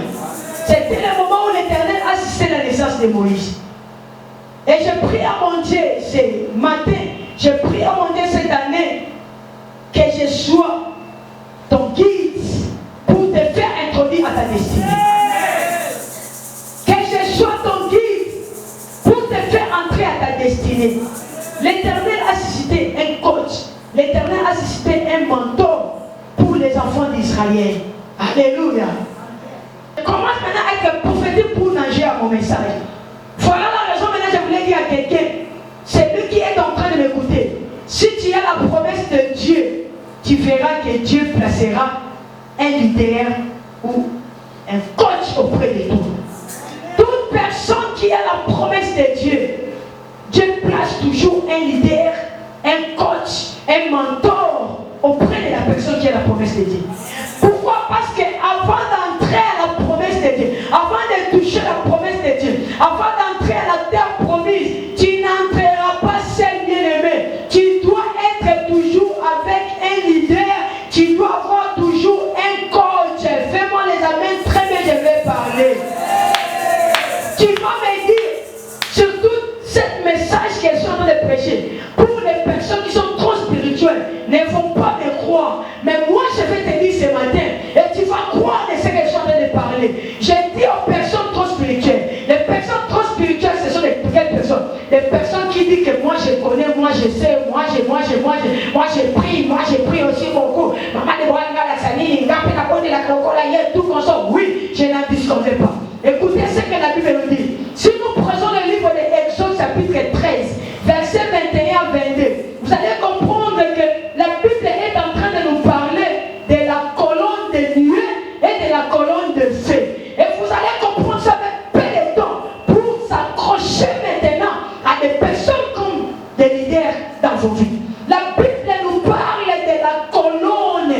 C'était le moment où l'Éternel a suscité la naissance de Moïse. Et je prie à mon Dieu ce matin, je prie à mon Dieu cette année que je sois ton guide pour te faire introduire à ta destinée. Que je sois ton guide pour te faire entrer à ta destinée. L'Éternel a suscité un coach. L'Éternel a suscité un mentor pour les enfants d'Israël. Alléluia. Je commence maintenant à être prophétique pour nager à mon message. Voilà la raison maintenant je voulais dire à quelqu'un. C'est lui qui est en train de m'écouter. Si tu as la promesse de Dieu, tu verras que Dieu placera un leader ou un coach auprès de toi. Toute personne qui a la promesse de Dieu, Dieu place toujours un leader, un coach, un mentor auprès de la personne qui a la promesse de Dieu. Pourquoi? Parce qu'avant d'entrer à la promesse de Dieu, avant de toucher la promesse de Dieu, avant d'entrer à la terre promise, tu n'entreras pas seul, bien-aimé. Tu dois être toujours avec un leader, tu dois avoir toujours un coach. Fais-moi les amens, très bien, je vais parler. Tu vas me dire, surtout ce message qu'elles sont en train de prêcher, pour les personnes qui sont trop spirituelles, ne vont pas me croire. Mais moi, je vais te dire ce matin, et tu vas croire de ce que je suis en train de parler. Je dis aux personnes trop spirituelles. Les personnes trop spirituelles, ce sont quelles personnes? Les personnes qui disent que moi je connais, moi je sais, moi je prie aussi beaucoup. Maman de la Sani, tout comme ça. Oui, je n'en disconne pas. Écoutez ce que la Bible nous dit. Si nous prenons le livre de Exode chapitre 13, versets 21 à 22, vous allez comprendre que la Bible est en train de nous parler de la colonne de nuée et de la colonne de feu. Et vous allez comprendre ça avec peu de temps pour s'accrocher maintenant à des personnes comme des leaders dans vos vies. La Bible nous parle de la colonne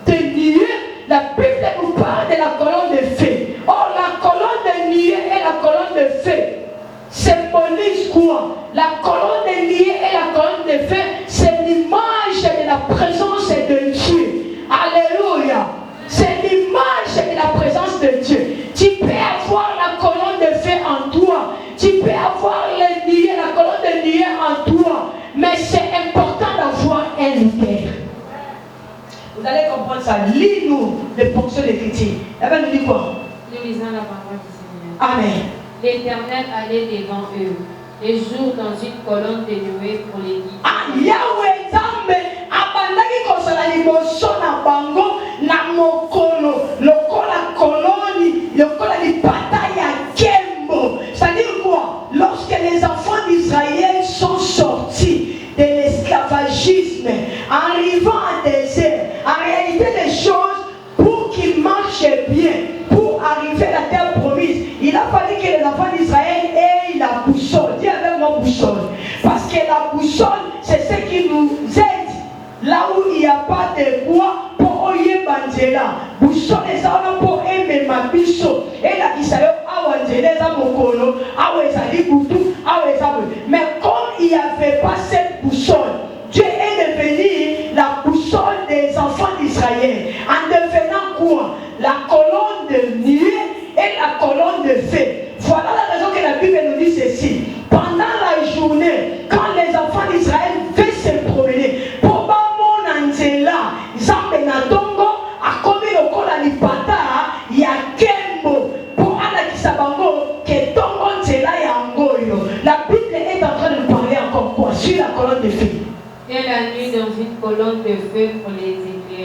de nuée, la Bible nous parle de la colonne de feu. Or, la colonne de nuée et la colonne de feu symbolisent quoi? La colonne de nuée et la colonne de feu, c'est l'image de la présence de Dieu. Alléluia. C'est l'image de la présence de Dieu. Tu peux avoir la colonne de feu en toi. Tu peux avoir la colonne de nuée en toi. Mais c'est important d'avoir un leader. Vous allez comprendre ça. Lis-nous les ponctions de l'écriture. La Bible nous dit quoi? Nous lisons la parole du Seigneur. Amen. L'Éternel allait devant eux, les jours dans une colonne de nuée pour les guider. Ah, Yahweh Zambe, abandaki kosala liboso na bango na mokolo, lokola koloni, lokola lipata ya kembo. C'est-à-dire quoi? Lorsque les enfants d'Israël sont sortis de l'esclavagisme, arrivant en désert, en réalité des choses, pour qu'ils marchent bien, pour arriver à la terre promise, il a fallu que les enfants d'Israël aient la boussole. Dis avec moi boussole. Parce que la boussole, c'est ce qui nous aide là où il n'y a pas de bois pour oyer banzela. Boussole est ça pour aimer ma biso. Et là, il s'agit à mokolo, mais comme il n'y avait pas cette boussole, Dieu est devenu la boussole des enfants d'Israël. En devenant quoi? La colonne de nuée et la colonne de feu. Voilà la raison que la Bible nous dit ceci. Pendant la journée, quand les enfants d'Israël veulent se promener, probablement Nanzela, Zambe Natongo, a commis le col à l'ipata, il y a Kembo, pour Anna Kisabango, que Tongo Nzela et Angoyo. La Bible est en train de parler encore quoi? Sur la colonne de feu. Et la nuit dans une colonne de feu pour les éclairer.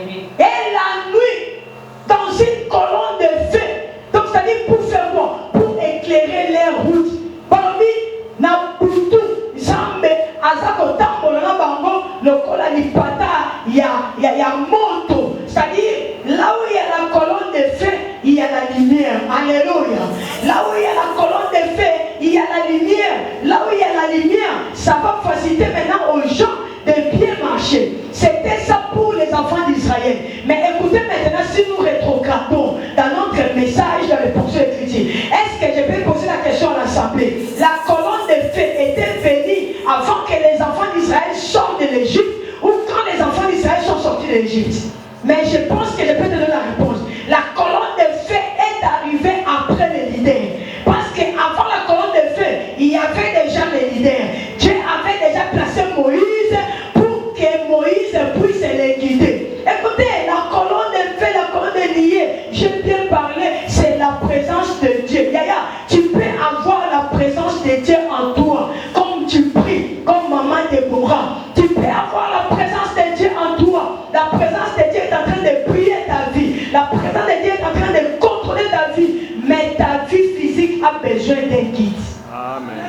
il y a moto. C'est-à-dire, là où il y a la colonne de feu, il y a la lumière. Alléluia. Là où il y a la colonne de feu, il y a la lumière. Là où il y a la lumière, ça va faciliter maintenant aux gens de bien marcher. C'était ça pour les enfants d'Israël. Mais écoutez maintenant, si nous rétrogradons dans notre message, dans les portions écrites, est-ce que je peux poser la question à l'Assemblée? La colonne de feu était venue avant que les enfants d'Israël sortent de l'Égypte ou quand les enfants d'Israël sont sortis de l'Égypte? Mais je pense que je peux donner la réponse. La colonne de feu est arrivée après les leaders. Parce qu'avant la colonne de feu, il y avait déjà les leaders. Dieu avait déjà placé Moïse pour que Moïse puisse les guider. Écoutez, la colonne de feu, la colonne de lier, j'ai bien parlé, c'est la présence de Dieu. Yaya, tu peux avoir la présence de Dieu en toi, comme tu pries, comme maman Déborah. Tu peux avoir la présence de Dieu en toi. La présence de Dieu est en train de briller ta vie. La présence de Dieu est en train de contrôler ta vie. Mais ta vie physique a besoin d'un guide. Amen.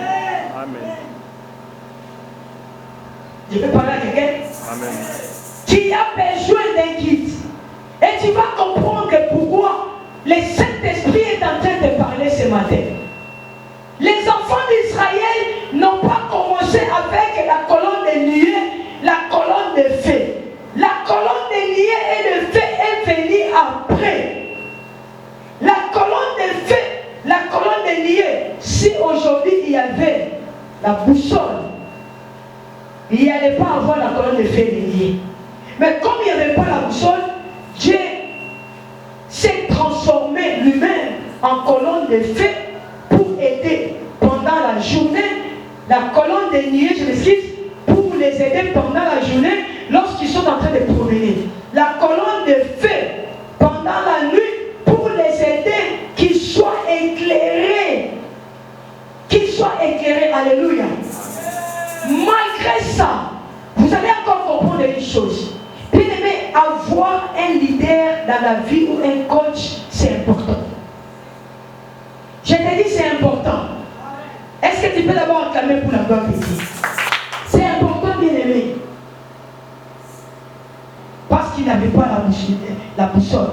Amen. Je peux parler à quelqu'un? Amen. Tu as besoin d'un guide. Et tu vas comprendre pourquoi le Saint-Esprit est en train de parler ce matin. Les enfants d'Israël n'ont pas commencé avec la colonne de nuée, la colonne de feu. La colonne de nuée et de feu est venue après. La colonne de feu, la colonne de nuée, si aujourd'hui il y avait la boussole, il n'y allait pas avoir la colonne de feu et de nuée. Mais comme il n'y avait pas la boussole, Dieu s'est transformé lui-même en colonne de feu pour aider pendant la journée. La colonne de nuée, je m'excuse, pour les aider pendant la journée lorsqu'ils sont en train de promener. La colonne de feu pendant la nuit pour les aider qu'ils soient éclairés. Qu'ils soient éclairés. Alléluia. Malgré ça, vous allez encore comprendre une chose. Bien aimé, avoir un leader dans la vie ou un coach, c'est important. Je te dis c'est important. Est-ce que tu peux d'abord acclamer pour la gloire de Dieu? C'est important, bien aimé. Parce qu'il n'avait pas la boussole.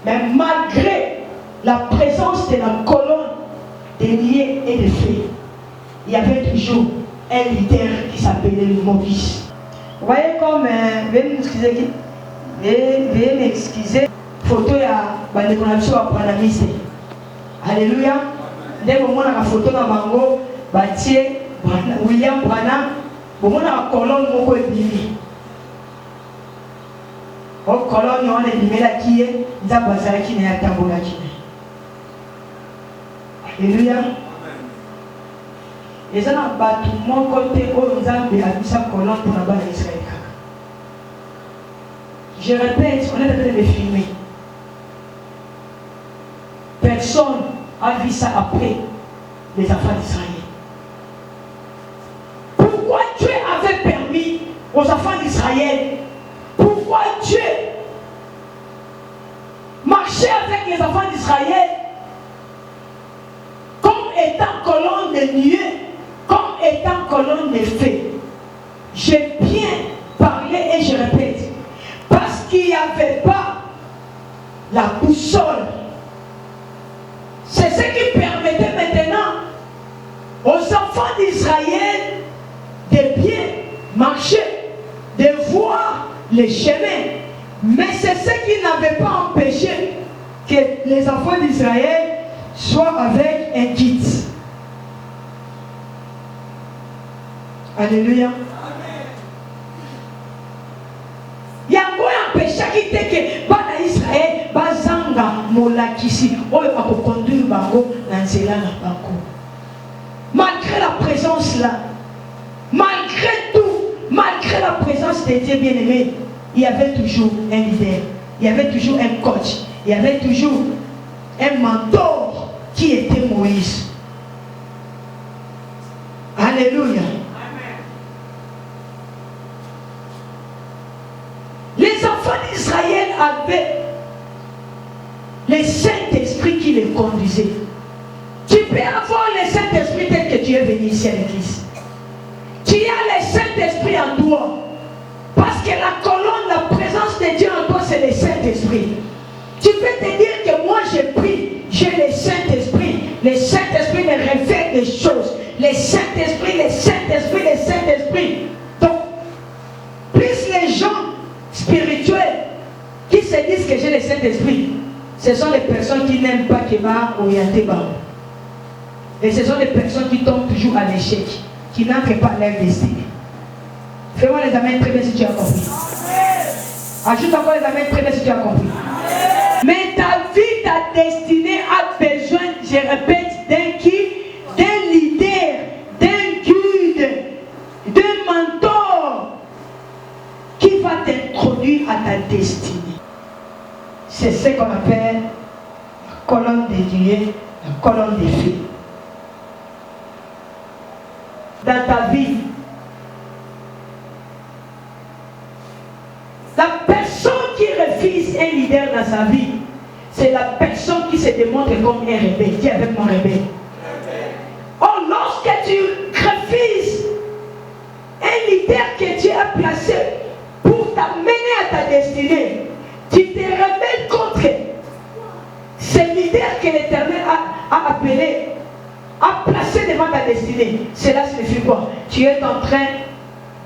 Mais malgré la présence de la colonne des liés et des feux, il y avait toujours un leader qui s'appelait Maurice. Vous voyez comme, veuillez m'excuser, photo ya bandeko à Panamiste. Alléluia. Dès que on a la photo dans Bango, Batier, William Branham, on a la colonne Moko Ebimi. La colonne, on a Ebimi la qui est, Zabazara qui n'est à Tambola qui est. Alléluia. Et ça n'a pas tout mon côté où nous avons mis sa colonne pour la base d'Israël. Je répète, on est en train de filmer. Personne n'a vu ça après les enfants d'Israël. Pourquoi Dieu avait permis aux enfants d'Israël? Pourquoi Dieu marchait avec les enfants d'Israël comme étant colonne de nuée, comme étant colonne de feu? J'ai bien parlé et je répète. Parce qu'il n'y avait pas la boussole. C'est ce qui permettait maintenant aux enfants d'Israël de bien marcher, de voir les chemins. Mais c'est ce qui n'avait pas empêché que les enfants d'Israël soient avec un guide. Alléluia. Il y a un péché qui était que Bana Israël, Bazanga, Molakisi, Oyo a conduit Bango, Nanzela na Bango. Malgré la présence là, malgré tout, malgré la présence de Dieu bien-aimé, il y avait toujours un leader, il y avait toujours un coach, il y avait toujours un mentor qui était Moïse. Alléluia. Les enfants d'Israël avaient le Saint-Esprit qui les conduisait. Tu peux avoir le Saint-Esprit tel que tu es venu ici à l'église. Tu as le Saint-Esprit en toi. que la colonne, la présence de Dieu en toi, c'est le Saint-Esprit. Tu peux te dire que moi j'ai pris, j'ai le Saint-Esprit. Le Saint-Esprit me révèle des choses. Le Saint-Esprit, le Saint-Esprit, le Saint-Esprit. Donc, plus les gens spirituels qui se disent que j'ai le Saint-Esprit, ce sont les personnes qui n'aiment pas qui va orienter bas. Et ce sont les personnes qui tombent toujours à l'échec, qui n'entrent pas à leur destinée. Fais-moi les amens très bien si tu as compris. Ajoute encore les amens très bien si tu as compris. Mais ta vie, ta destinée a besoin, je répète, d'un qui? D'un leader, d'un guide, d'un mentor qui va t'introduire à ta destinée. C'est ce qu'on appelle la colonne de Dieu, la colonne des fées. Dans ta vie, la personne qui refuse un leader dans sa vie, c'est la personne qui se démontre comme un rebelle. Dis avec mon rebelle. Or, lorsque tu refuses un leader que Dieu a placé pour t'amener à ta destinée, tu te rebelles contre ce leader que l'Éternel a appelé, a placé devant ta destinée. Cela signifie quoi? Tu es en train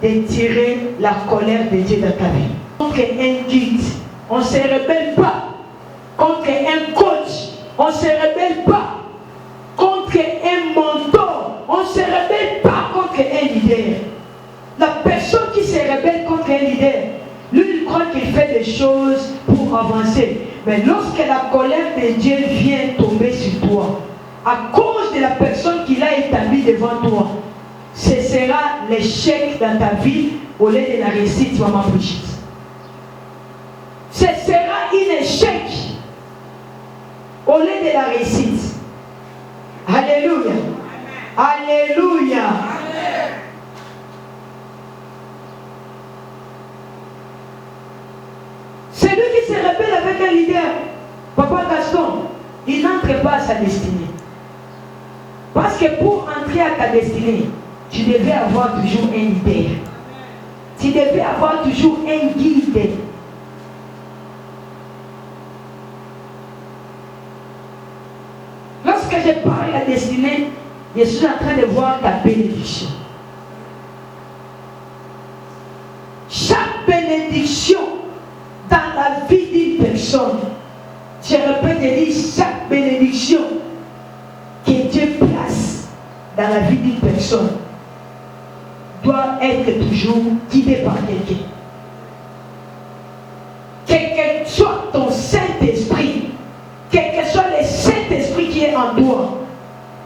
de tirer la colère de Dieu dans ta vie. Contre un guide, on ne se rebelle pas. Contre un coach, on ne se rebelle pas. Contre un mentor, on ne se rebelle pas contre un leader. La personne qui se rebelle contre un leader, lui, il croit qu'il fait des choses pour avancer. Mais lorsque la colère de Dieu vient tomber sur toi, à cause de la personne qu'il a établie devant toi, ce sera l'échec dans ta vie au lieu de la réussite, maman Brigitte. Ce sera un échec au lieu de la réussite. Alléluia. Alléluia. Celui qui se rebelle avec un leader, Papa Gaston, il n'entre pas à sa destinée. Parce que pour entrer à ta destinée, tu devais avoir toujours un leader. Tu devais avoir toujours un guide. Lorsque je parle de la destinée, je suis en train de voir ta bénédiction. Chaque bénédiction dans la vie d'une personne, je répète et dis, chaque bénédiction que Dieu place dans la vie d'une personne doit être toujours guidée par quelqu'un. Quel que soit ton Saint-Esprit, quel que soit le Saint-Esprit qui est en toi,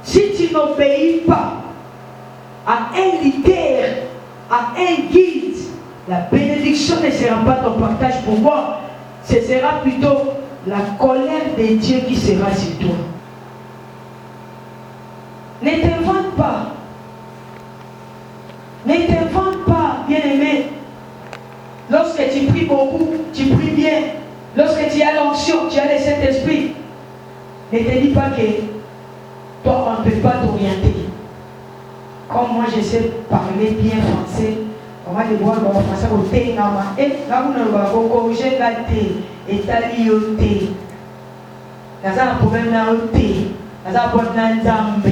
si tu n'obéis pas à un leader, à un guide, la bénédiction ne sera pas ton partage. Pourquoi? Ce sera plutôt la colère de Dieu qui sera sur toi. Ne t'invente pas. Ne t'invente pas, bien-aimé. Lorsque tu pries beaucoup, tu pries bien. Lorsque tu as l'onction, tu as le Saint-Esprit. Ne te dis pas que toi, on ne peut pas t'orienter. Comme moi, je sais parler bien français, on va te voir dans le français au thé. Et là, vous ne va pas corriger la thé. Et t'as dit au thé. Dans un problème, dans le thé. Dans un problème, dans le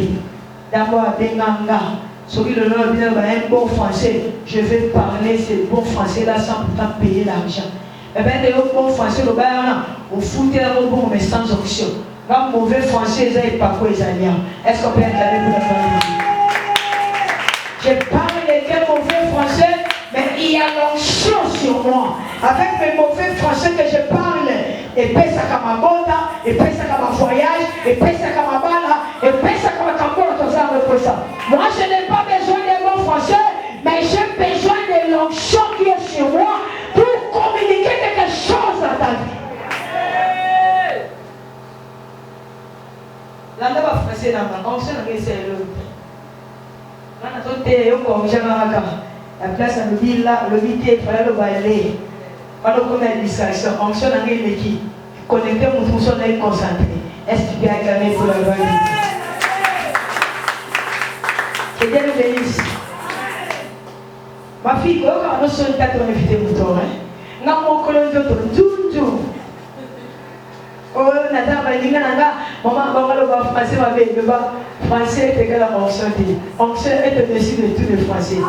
d'abord, celui le nom un bon français, je vais parler ce bon français-là sans pourtant payer l'argent. Eh bien, les bons français, le gars, au foot, bon, mais sans option. Quand mauvais français, ils n'ont pas quoi les alliés. Est-ce qu'on peut être allé pour la famille? Je parle de mauvais français, mais il y a l'onction sur moi. Avec mes mauvais français que je parle, et puis ça comme ma bota, et puis ça comme ma voyage, et puis ça comme ma bala, et puis ça comme ma cambola, tout ça, ça. Moi, je n'ai pas besoin de mon français, mais j'ai besoin de l'onction qui est sur moi pour communiquer quelque chose dans ta vie. Là, on va français dans ma onction, c'est l'autre. La place à l'objet là, l'objet il fallait le bailer. Alors qu'on a une distraction, on se n'a rien qui connecté mon fonction est concentré. Est-ce que tu peux acclamer pour la gloire de Dieu? Que Dieu nous bénisse. Ma fille, quand on a son tête, on a fait des moutons. N'a mon colon d'autre, tout. Oh, Nathan, maman, le français m'a dit, le français est égal à onction. Onction est au-dessus de tout le français.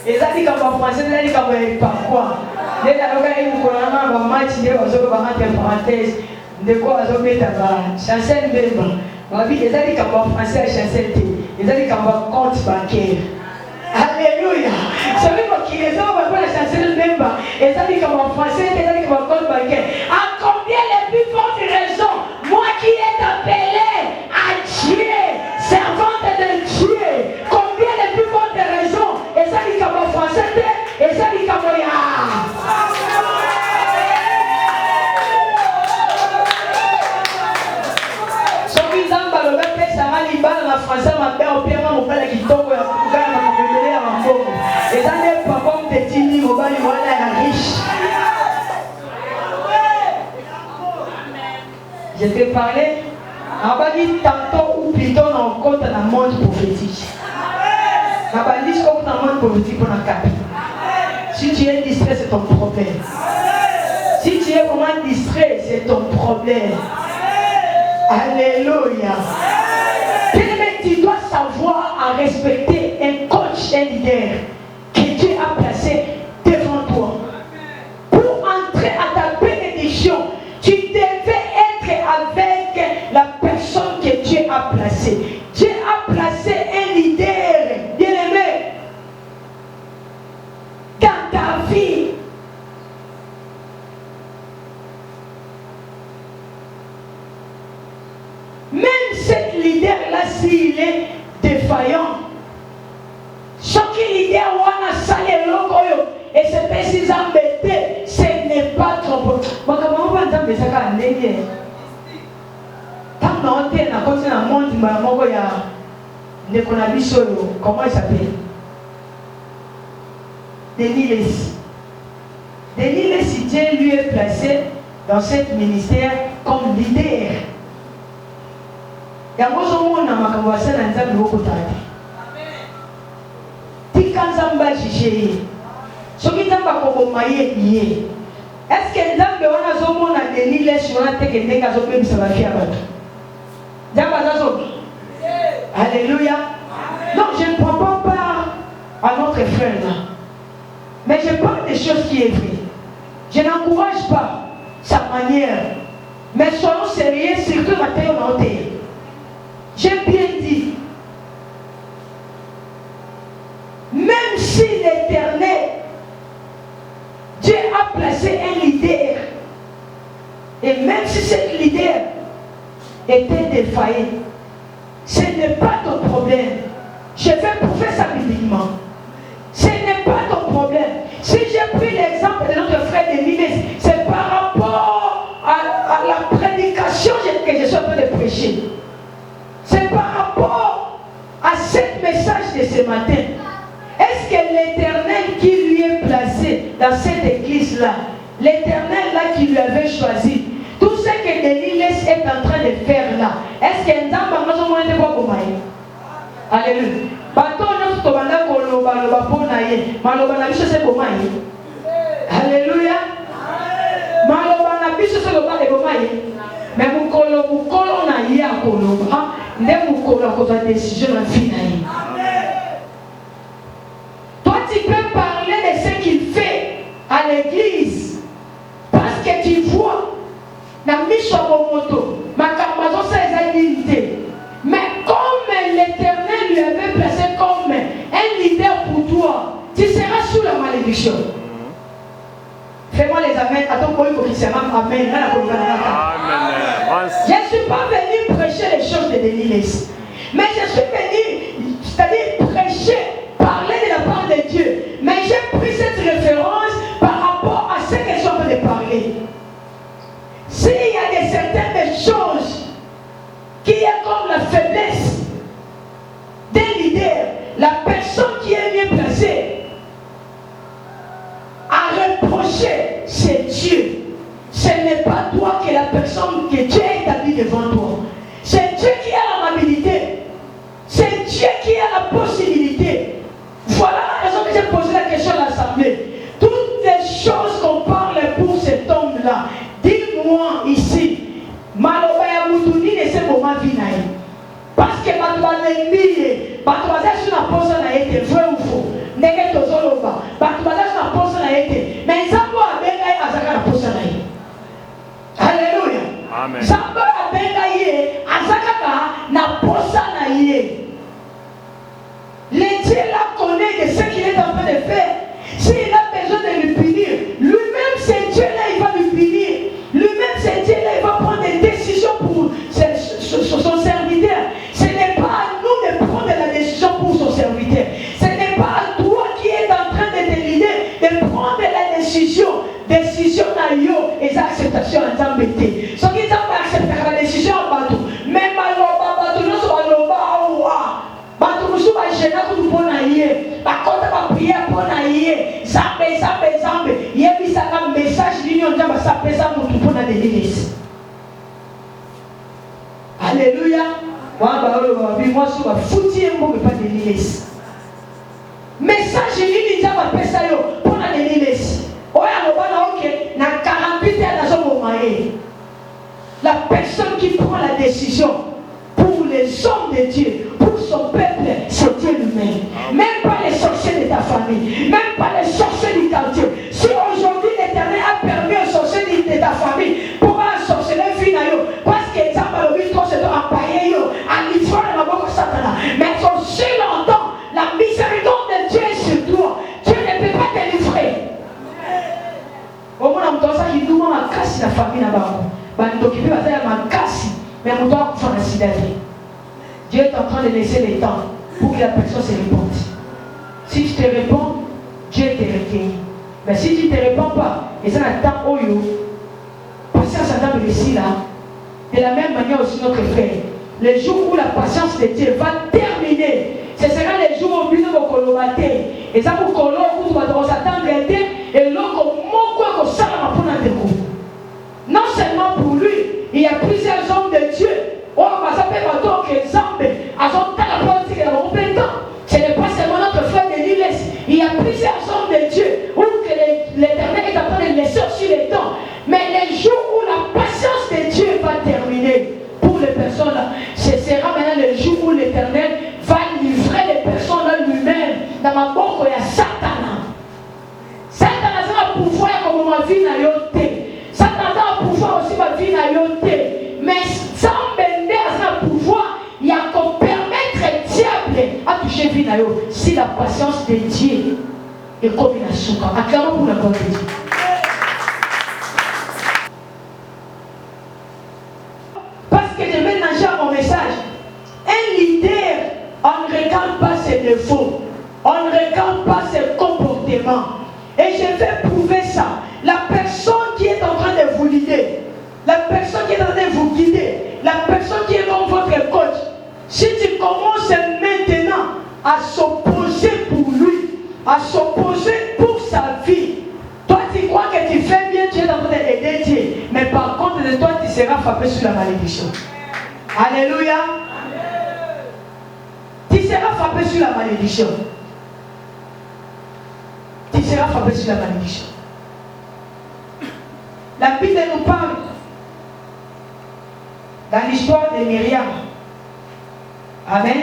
Et ça dit comme français, ça dit comme par quoi? Les avocats, ils nous connaissent, maman, tu es aux parenthèses, de quoi on met ta chancel même. Ma vie, ils ont dit comme français à chancel, ils ont dit comme compte bancaire. Alléluia. Celui qui les a pour la chancel même, ils ont dit comme français, ils ont dit comme compte bancaire. À combien les plus fortes raisons, moi qui est appelé à Dieu, servante de Dieu, combien les plus fortes raisons, ils ont dit comme français, ils ont dit comme la français m'a fait au pire mon père qui tombe à Mambo. Et dans les papas de Tini, mon père est riche. Je t'ai parlé, on va dire tantôt ou plutôt dans le compte dans le monde prophétique. On va dire qu'on dans le monde prophétique pour la cap. Si tu es distrait, c'est ton problème. Si tu es vraiment distrait, c'est ton problème. Alléluia. Tu dois savoir à respecter un coach, un leader que Dieu a placé devant toi. Pour entrer à ta bénédiction, tu devais être avec la personne que Dieu a placée. Dieu a placé un leader, bien-aimé, dans ta vie. Même cet leader-là, s'il est défaillant, chaque leader a salé l'ogoyo et c'est pas si embêté, ce n'est pas trop. Moi, comment on va entendre ça quand on est bien? Tant qu'on est dans le monde, il y a comment il s'appelle? Denis Leslie, Dieu lui est placé dans ce ministère comme leader. Il y a un monde dans ma conversation dans le monde. Tikanzamba chiché. Ce qui t'a pas commaillé. Est-ce que dans le monde a zomo na Denis Leslie on a été que n'enga zomo bisa va faire battre. D'abord ça. Alléluia. Non, je ne prends pas part à notre frère là. Mais je parle des choses qui est vraies. Je n'encourage pas sa manière. Mais soyons sérieux, surtout matin au matin. J'ai bien dit, même si l'Éternel, Dieu a placé un leader, et même si cet leader était défaillant, ce n'est pas ton problème. Je vais prouver ça bibliquement. Ce n'est pas ton problème. Si j'ai pris l'exemple de notre frère Denis, c'est par rapport à la prédication que je suis en train de prêcher. C'est par rapport à ce message de ce matin. Est-ce que l'Éternel qui lui est placé dans cette église-là, l'Éternel là qui lui avait choisi, tout ce que Denis est en train de faire là, est-ce que nous avons pas comme Alléluia. Alléluia. Mais vous colons na ya koloba, ne vous colons la décision en finale. Toi tu peux parler de ce qu'il fait à l'église parce que tu vois na mission moto, ma camazo c'est l'unité. Mais comme l'Éternel lui avait placé comme un leader pour toi, tu seras sous la malédiction. Fais-moi les amens. Attends, pour qu'il se rende amen. Je ne suis pas venu prêcher les choses de Denis, mais je suis venu, c'est-à-dire prêcher, parler de la parole de Dieu. Mais j'ai pris cette référence par rapport à ce que je suis en train de parler. S'il y a certaines choses qui est comme la faiblesse d'un leader, la personne qui est mieux placée à reprocher, c'est Dieu. Ce n'est pas toi qui es la personne que Dieu a établie devant toi. C'est Dieu qui a l'amabilité. C'est Dieu qui a la possibilité j'ai posé la question à l'Assemblée. Toutes les choses qu'on parle pour cet homme-là, dis-moi ici, Malobaya Moutouni ne sait comment vivre. Parce que Batoubalembi, Batoubaza sur la pose a été vrai ou faux. N'est-ce pas Tozoloba, Batoubaza sur la pose a été. Mais Zambo a bengaï Azaka la pose a été. Alléluia. Amen. Zambo a bengaï Azaka na pose a été. Dieu là connaît de ce qu'il est en train de faire. S'il a besoin de lui punir, lui-même c'est Dieu là, il va lui punir. Lui-même c'est Dieu là, il va prendre des décisions pour son serviteur. Ce n'est pas à nous de prendre la décision pour son serviteur. Ce n'est pas à toi qui es en train de te l'idée de prendre la décision. Décision à yo et l'acceptation à t'embêter. Ce qui t'a accepté la décision à bateau. Même à l'oba, bateau, non, c'est à l'oba, bato musu ba jena ku pona yé ba kota ba prière pona yé zambe yebisa ka message l'union de ba sa pesa mutu pona de l'église. Alléluia. Wa bi moi so ba futi mbo pas de l'église. Message l'union de ba pesa yo pona de l'église. Oya lo bana OK na 48 heures na so mo maé. La personne qui prend la décision pour les hommes de Dieu, pour son peuple, c'est Dieu lui-même. Même pas les sorciers de ta famille, même pas les sorciers du quartier. Si aujourd'hui l'Éternel a permis aux sorciers de ta famille pour un sorcier finalement, parce que ça va le trop c'est à payer, à l'histoire de ma boque Satan. Mais aussi longtemps, la miséricorde de Dieu est sur toi. Dieu ne peut pas te livrer. Au moins, on doit dire qu'il nous a cassé la famille là-bas. On occupé à ma casse. Mais on doit faire la sidérée. Dieu est en train de laisser le temps pour que la personne se réponde. Si tu te réponds, Dieu te recueille. Mais si tu ne te réponds pas, et ça attend Oyo, patience attend le récit là. De la même manière aussi notre frère. Le jour où la patience de Dieu va terminer, ce sera le jour où nous allons colobater. Et ça pour colobater, nous allons s'attendre et l'autre mot ça va prendre un découp. Non seulement pour lui, il y a plusieurs hommes de Dieu. Oh, ça peut pas donc exemple. À son temps, la politique est compétent. Ce n'est pas seulement notre frère de l'Église. Il y a plusieurs hommes de Dieu où l'Éternel est en train de laisser sur les temps. Mais les jours où la patience de Dieu va terminer pour les personnes là, ce sera maintenant le jour où l'Éternel va livrer les personnes là lui-même dans ma bouche. Il y a Satan. Satan a un pouvoir comme ma vie n'a yoté. Satan a un pouvoir aussi ma vie n'a yoté. Mais sans bender à son pouvoir, il y a qu'on permettre diable à toucher vie n'a yoté. Si la patience de Dieu est comme une souka. Acclamons pour la gloire de Dieu. Parce que je vais nager à mon message. Un leader, on ne regarde pas ses défauts. On ne regarde pas ses comportements. Et je vais prouver ça. La personne qui est en train de vous guider, la personne qui est en train de vous guider, la personne qui est comme votre coach, si tu commences maintenant à s'opposer pour lui, à s'opposer pour sa vie, toi tu crois que tu fais bien, tu es en train d'aider Dieu. Mais par contre de toi, tu seras frappé sur la malédiction. Alléluia. Tu seras frappé sur la malédiction. Tu seras frappé sur la malédiction. La Bible nous parle dans l'histoire de Myriam. Amen.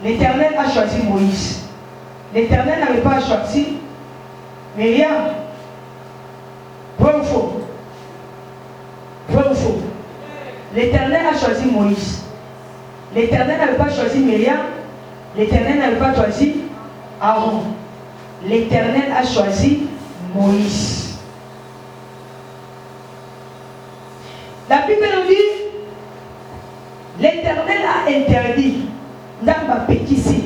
L'Éternel a choisi Moïse. L'Éternel n'avait pas choisi Myriam. Vrai ou faux? Vrai ou faux? L'Éternel a choisi Moïse. L'Éternel n'avait pas choisi Myriam. L'Éternel n'avait pas choisi Aaron. L'Éternel a choisi Moïse. La Bible nous dit, l'Éternel a interdit dans ma petite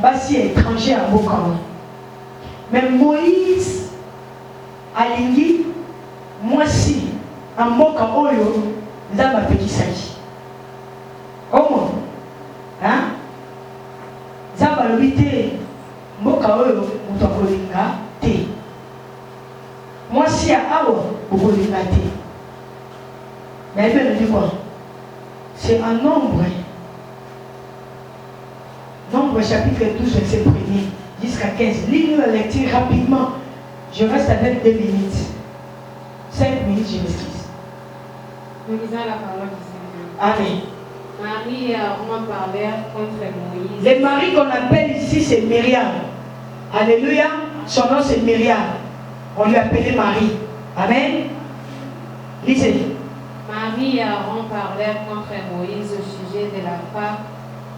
basi étranger à Mokama. Mais Moïse a lingi, moi si, à Mokama Oyo, dans ma petite saï. Comment? Hein? Zamba l'obité. Mboka oyo mutokolinga te. Moi si à awa okolinga te. Mais elle me dit quoi? C'est un nombre Nombre chapitre 12, verset 1er jusqu'à 15. Lis-nous la lecture rapidement. Je reste avec 2 minutes. 5 minutes, je m'excuse. Nous lisons la parole du Seigneur. Amen. Marie et Aaron parlèrent contre Moïse. Le mari qu'on appelle ici, c'est Myriam. Alléluia. Son nom, c'est Myriam. On lui appelait Marie. Amen. Lisez. Marie et Aaron parlèrent contre Moïse au sujet de la femme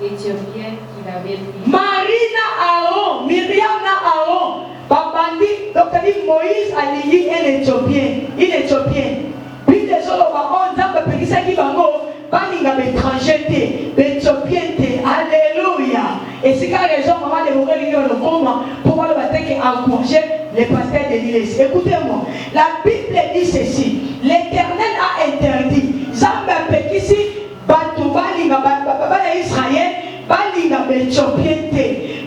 éthiopienne qu'il avait prise. Marie na Aaron, Myriam na Aaron. Babandi, donc il dit Moïse a lié un Éthiopien. Une Éthiopienne. Puis les autres, on a dit que baninga l'étranger, l'Éthiopien. Alléluia. Et c'est quand les gens maman de mourir le comment pour voir le baptême qui encourager les pasteurs de l'Église. Écoutez-moi, la Bible dit ceci. L'Éternel a interdit. Zamba pekisi batu balinga Israël balinga l'Éthiopien.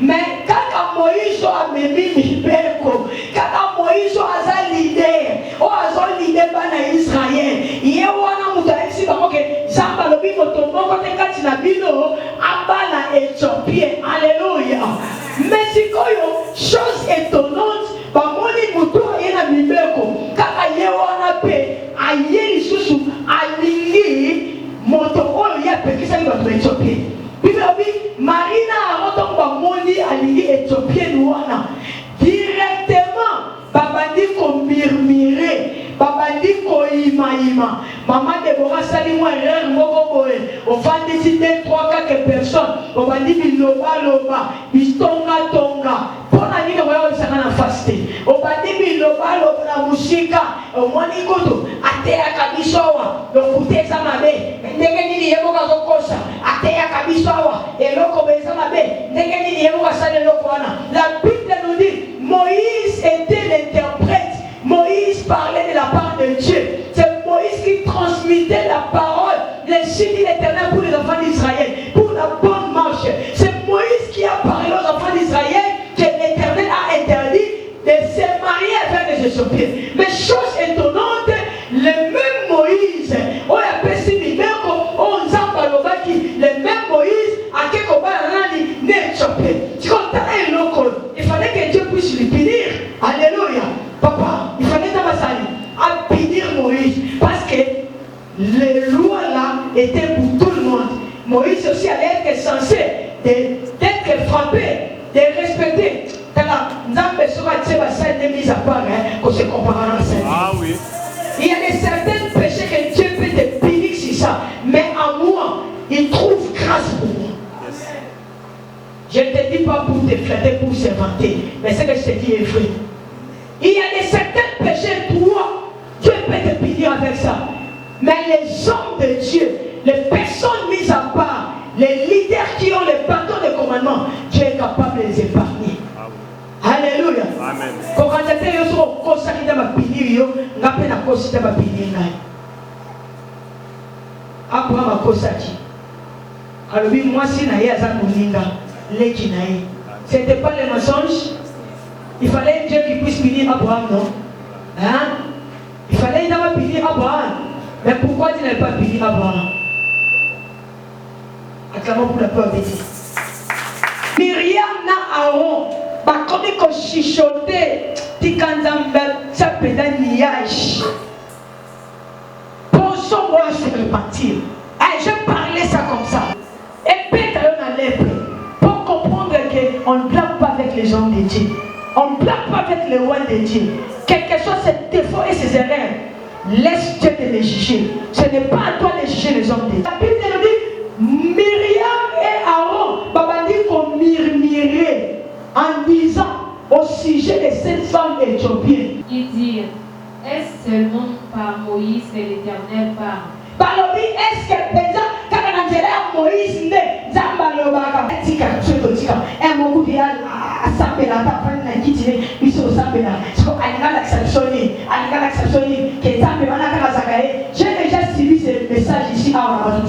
Mais quand Moïse a memi mibeko, quand Moïse a leader, o a leader bana Israël, ye wana mutaisi bamoke zamba lobi motomoko te katina bino abana Éthiopien. Alléluia. Mais c'est quoi chose étonnante, bamoni mutu yena mibeko, kaka ye wana pe aye lisusu alingi moto oyo ya pekisa ni batu Éthiopien. Marina a bamoni alingi Éthiopienne wana directement babandi ko murmurer babandi ko ima maman Deborah sali moi erreur moko boye ofandisi 2, 3, 4 personnes obandi biloba bistonga pona nini oyo osanga na faste obandi biloba na musika omoni kutu ateya kabisowa lokuteza mabe ndenge nini yeboka zokosa ateya kabisowa eloko beza mabe ndenge nini yeboka sala eloko wana. La Bible nous dit Moïse était l'interprète. Moïse parlait de la part de Dieu. C'est Moïse qui transmettait la parole, les signes de l'Éternel pour les enfants d'Israël, pour la bonne marche. C'est Moïse qui a parlé aux enfants d'Israël que l'Éternel a interdit de se marier avec les Éthiopiens. Mais chose étonnante, le même Moïse, on appelle ça le même Moïse a quelque chose il fallait que Dieu puisse lui punir. Alléluia. Papa, il fallait à punir Moïse parce que les lois là étaient pour tout le monde. Moïse aussi allait être censé d'être frappé, de respecter. Ah oui. Il y a des certains péchés que Dieu peut te punir sur ça. Mais en moi, il trouve grâce pour moi. Yes. Je ne te dis pas pour te flatter, pour s'inventer. Mais ce que je te dis est vrai. Il y a des certains péchés, toi, Dieu peut te punir avec ça. Mais les hommes de Dieu, les personnes mises à part, les leaders qui ont les bâtons de commandement, Dieu est capable de les épargner. Alléluia. Amen. Quand on a dit que on s'est ma pinir, on a peine à cause de ma pinir. Abraham a cause qui. Alors oui, moi si naïe à Zanulinga, les qui naïe. C'était pas le mensonge. Il fallait Dieu qui puisse punir Abraham, non? Hein? Il fallait d'abord punir Abraham. Mais pourquoi tu n'avais pas puni Abraham? Acclamons pour la peur de Dieu. Myriam na Aaron. Par contre, quand je chichotais, tu ça peut être niage. Pensons moi se repentir. Je parlais ça comme ça. Et peut-être on a lèvre. Pour comprendre qu'on ne blague pas avec les gens de Dieu. On ne blague pas avec les rois de Dieu. Quelque chose, ses défauts et ses erreurs. Laisse Dieu te les juger. Ce n'est pas à toi de juger les hommes de Dieu. La Bible nous dit Myriam et Aaron, babandi qu'on murmurait en disant au sujet de cette femme éthiopienne. Ils dirent, est-ce seulement par Moïse que l'Éternel parle? Balobi, est-ce que déjà, quand on a dit Moïse né, Zambalobaga, Tika, Tika, et mon goût à Sambela, à Kitine, ils sont Sambela, ce qu'on a l'acceptionné, que Zambela n'a Zakae. J'ai déjà suivi ce message ici à Rabat,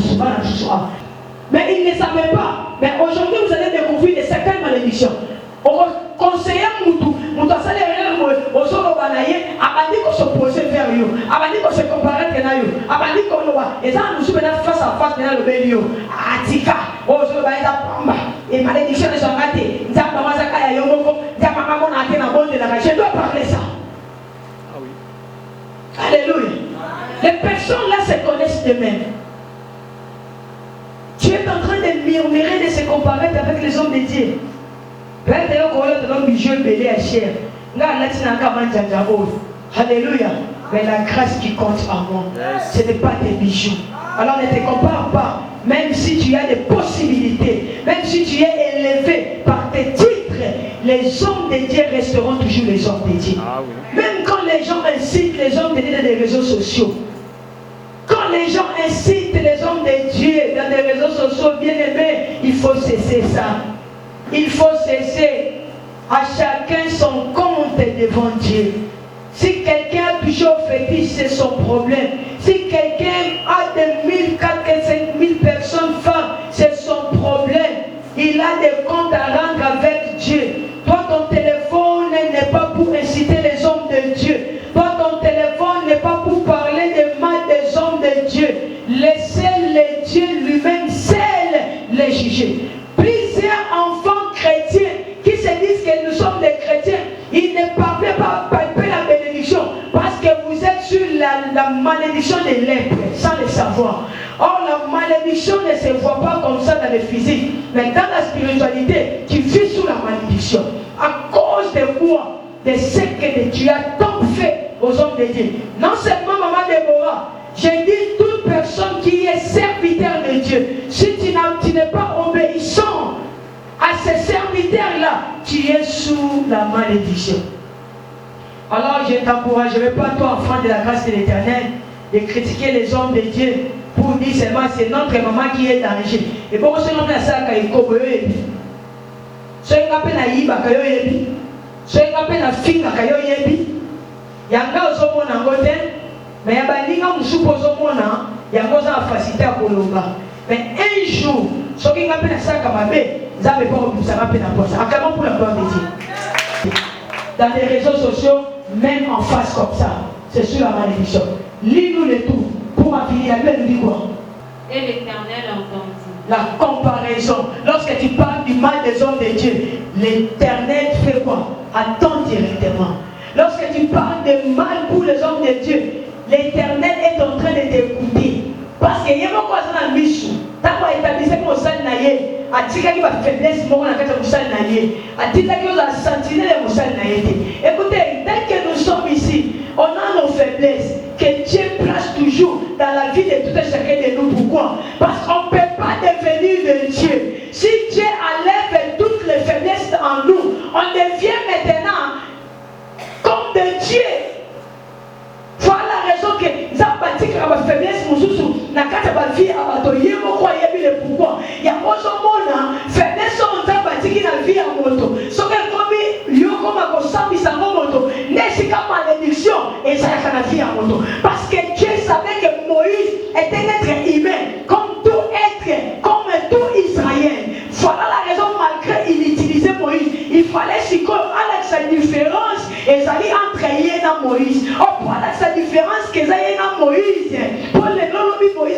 mais ils ne savaient pas. Mais aujourd'hui, vous allez découvrir de certaines malédictions. Conseiller Moutou, Moutou a salaire au solo banaye, abandi ko s'opposer vers eux, abandi ko se comparer à eux, abandi ko loa, et ça nous sommes face à face dans le milieu. Atika, au solo banaye da pamba, et malédiction de son raté. Je dois parler ça. Ah oui. Alléluia. Les personnes là se connaissent d'eux-mêmes. Tu es en train de murmurer, de se comparer avec les hommes de Dieu. Alléluia. Mais la grâce qui compte en moi, ce n'est pas tes bijoux. Alors ne te compare pas. Même si tu as des possibilités, même si tu es élevé par tes titres, les hommes de Dieu resteront toujours les hommes de Dieu. Ah oui. Même quand les gens incitent les hommes de Dieu dans les réseaux sociaux, quand les gens incitent les hommes de Dieu dans les réseaux sociaux, bien aimés, il faut cesser ça. Il faut cesser. À chacun son compte devant Dieu. Si quelqu'un a touché au fétiche, c'est son problème. Si quelqu'un a de 1000, 4, 5 000 personnes femmes, c'est son problème. Il a des comptes à rendre avec Dieu. Toi, ton téléphone n'est pas pour inciter les hommes de Dieu. Toi, ton téléphone n'est pas pour parler des mal des hommes de Dieu. Laissez les Dieu lui-même seul les juger. Plusieurs enfants chrétiens qui se disent que nous sommes des chrétiens, ils ne parlent pas palper la bénédiction parce que vous êtes sur la malédiction des lèpres sans le savoir. Or, la malédiction ne se voit pas comme ça dans le physique, mais dans la spiritualité, tu vis sous la malédiction. À cause de quoi? De ce que tu as tant fait aux hommes de Dieu. Non seulement Maman Déborah, j'ai dit toute personne qui est serviteur de Dieu, si tu n'es pas obéissant à ces serviteurs-là, tu es sous la malédiction. Alors je t'encouragerai pas, toi, enfant de la grâce de l'Éternel, de critiquer les hommes de Dieu pour dire seulement c'est notre maman qui est danger. Et pour ce nom de ça, quand il faut ce qu'on appelle la yiba, ce qu'on appelle la finga, yanga osomona ngote, mais yabaninga musupozo mona, yanga osa facilité à Kolomba. Mais un jour, ce qu'on appelle ça comme ça ne peut pas ça rappelle la poche. Acclamons pour la gloire de Dieu. Dans les réseaux sociaux, même en face comme ça, c'est sur la malédiction. Lis-nous le tout pour affiner. La Bible nous dit quoi? Et l'Éternel entendit. La comparaison. Lorsque tu parles du mal des hommes de Dieu, l'Éternel fait quoi? Attend directement. Lorsque tu parles de mal pour les hommes de Dieu, l'Éternel est en train de t'écouter. Parce qu'il y a beaucoup de choses dans le Michou. Tant qu'on établit que mon sang naïe, a dit qu'il y a une faiblesse, mon sang naïe, a dit qu'il y a une sentinelle, mon sang naïe. Écoutez, dès que nous sommes ici, on a nos faiblesses que Dieu place toujours dans la vie de tout et chacun de nous. Pourquoi? Parce qu'on ne peut pas devenir de Dieu. Si Dieu enlève toutes les faiblesses en nous, on devient maintenant comme de Dieu. Voilà la raison que Zabatik a ma faiblesse, Moussou, n'a qu'à ta vie à Batoye, mon croyez bien le pourquoi. Il y a mon faiblesse, on Zabatik la vie à moto. Ce qu'elle comme Yoko Makosambi Sango moto, n'est-ce qu'à malédiction et ça a la vie à moto. Parce que Dieu savait que Moïse était un être humain, comme tout être, comme tout Israël. Voilà la raison, malgré il utilisait Moïse, il fallait s'y connaître sa différence et ça dit entre Yé et Moïse. Oh, voilà sa différence que ça y est dans Moïse. Pour les lobby Moïse,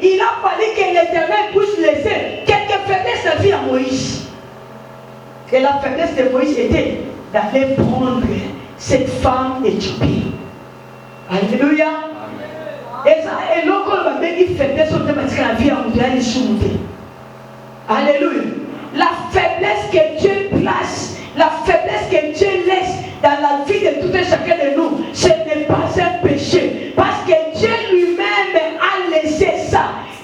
il a fallu que l'Éternel puisse laisser quelques faiblesses de vie à Moïse. Et la faiblesse de Moïse était d'aller prendre cette femme éthiopie. Alléluia. Et ça, et l'autre va bien faiblesse sur la vie à Moïse. Alléluia. La faiblesse que Dieu place, la faiblesse que Dieu laisse dans la vie de tout et chacun de nous, ce n'est pas un péché. Parce que Dieu lui-même a laissé ça.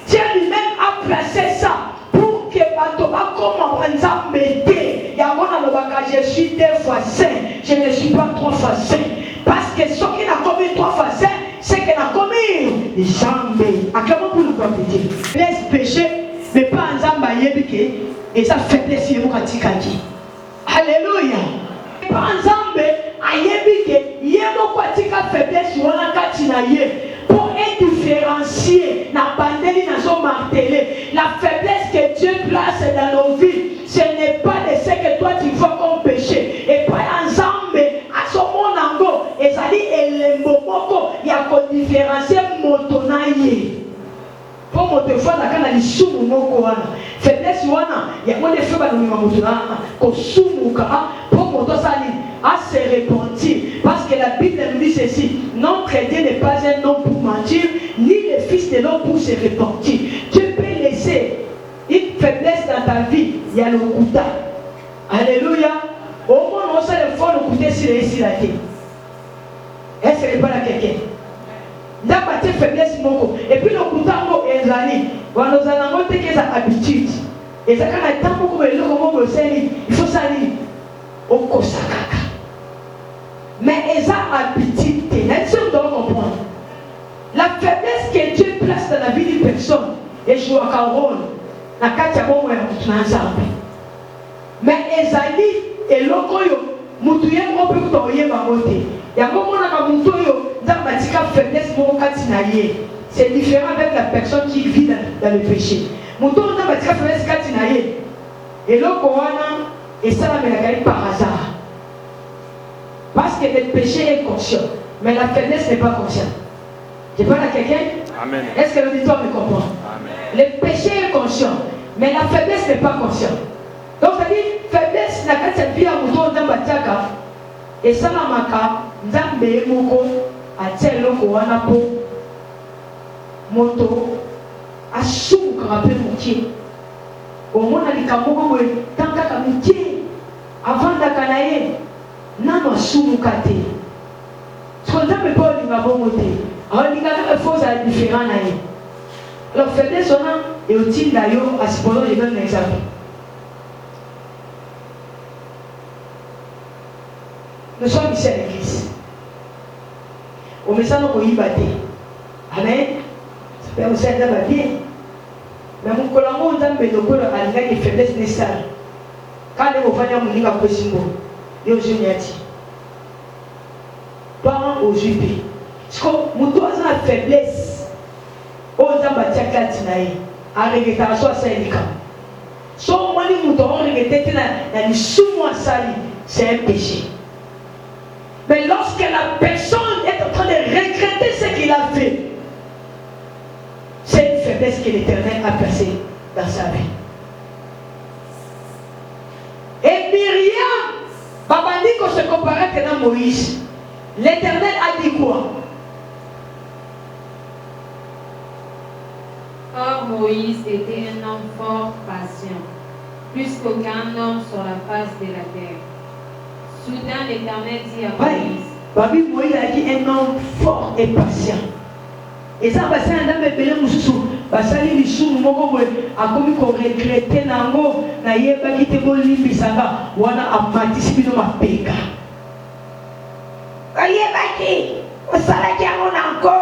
Dieu lui-même a placé ça pour que Batoba comme en je suis 2 fois saint, je ne suis pas 3 fois saint. Parce que ce qui n'a commis 3 fois saint, c'est qu'il n'a commis jamais. Acclamons pour le gloire de Dieu. Laisse péché, mais pas en zamba yébike, et ça faiblesse yémokatikaki. Alléluia. Pas en zamba yébike, yémokatika faiblesse yémokatina. Pour indifférencier, la bandelle n'a pas martelé. La faiblesse que Dieu place dans nos vies, ce n'est pas de ce que toi tu vois comme péché. Et pas ensemble, à ce moment-là, et ça dit, et les momoko, il y a qu'on différencie motonaïe. pour moto fois na kana lisumu moko wana faiblesse wana ya mone fait ba nima moto na ko sumuka pour moto sali à se repentir parce que la Bible nous dit ceci: notre Dieu n'est pas un homme pour mentir ni le fils de l'homme pour se repentir. Tu peux laisser une faiblesse dans ta vie, il y a le kuta. Alléluia. Au moins on sait le fond le kuta sur la terre. Est-ce que pas la quelqu'un? D'abord tu faiblesse moko et puis le kuta ngo ezali wana zanango te que ça habitude et ça quand tant beaucoup le comment le sali il faut sali au kosakaka mais eza habitude est-ce que vous devez comprendre la faiblesse que Dieu place dans la vie d'une personne et joue un rôle na kati ya bomo ya mutu na nzambe mais ezali eloko yo mutu ye moko pe kutoyeba mote yango mona ka mutu yo nzambe atika faiblesse moko kati na ye. C'est différent avec la personne qui vit dans le péché. Mutu nzambe atika faiblesse kati na ye eloko wana esalamela par hasard parce que le péché est conscient mais la faiblesse n'est pas consciente. Je parle à quelqu'un? Amen. Est-ce que l'auditoire me comprend? Amen. Le péché est conscient, mais la faiblesse n'est pas consciente. Donc, c'est-à-dire, faiblesse, la carte de vie à mouton dans Batiaka, et ça, la maka, Nzambe Moko, à Tseloko, Wanapo, Moto, à Souk, rappelez Moutier. Au moins, à l'Ikamoko, tant qu'à Moutier, avant d'Akanaye, Nama Soumukate. Ce qu'on ne peut pas l'Imabomote. Alors, il y a des choses différentes. Alors, faiblesse, on a, et au-dessus d'ailleurs, à ce moment, je donne un exemple. Nous sommes ici à l'église. Au message, nous avons battu. Amen. Ça fait aussi un bien. Mais mon collègue, on a mis le corps à l'égard des faiblesses nécessaires. Quand on va venir, on va faire un peu. Et aux jeunes, parents aux juifs. Parce que nous avons une faiblesse. Aux ambassades latinaires, à régulération à syndicat. Si nous avons regretté dans les sous-mois salis, c'est un péché. Mais lorsque la personne est en train de regretter ce qu'il a fait, c'est une faiblesse que l'Éternel a placée dans sa vie. Et Myriam, Babandi, qu'on se comparait que dans Moïse, l'Éternel a dit quoi? Or, Moïse était un homme fort patient, plus qu'aucun homme sur la face de la terre. Soudain, l'Éternel dit à Moïse. Moïse a dit un homme fort et patient. Et ça, c'est un homme qui est sous. Basali lishumu moko mwe akomi ko regrete nango na yeba kite bo limbisanga wana amatisi bino mapeka. Ayeba ki osala kiango nango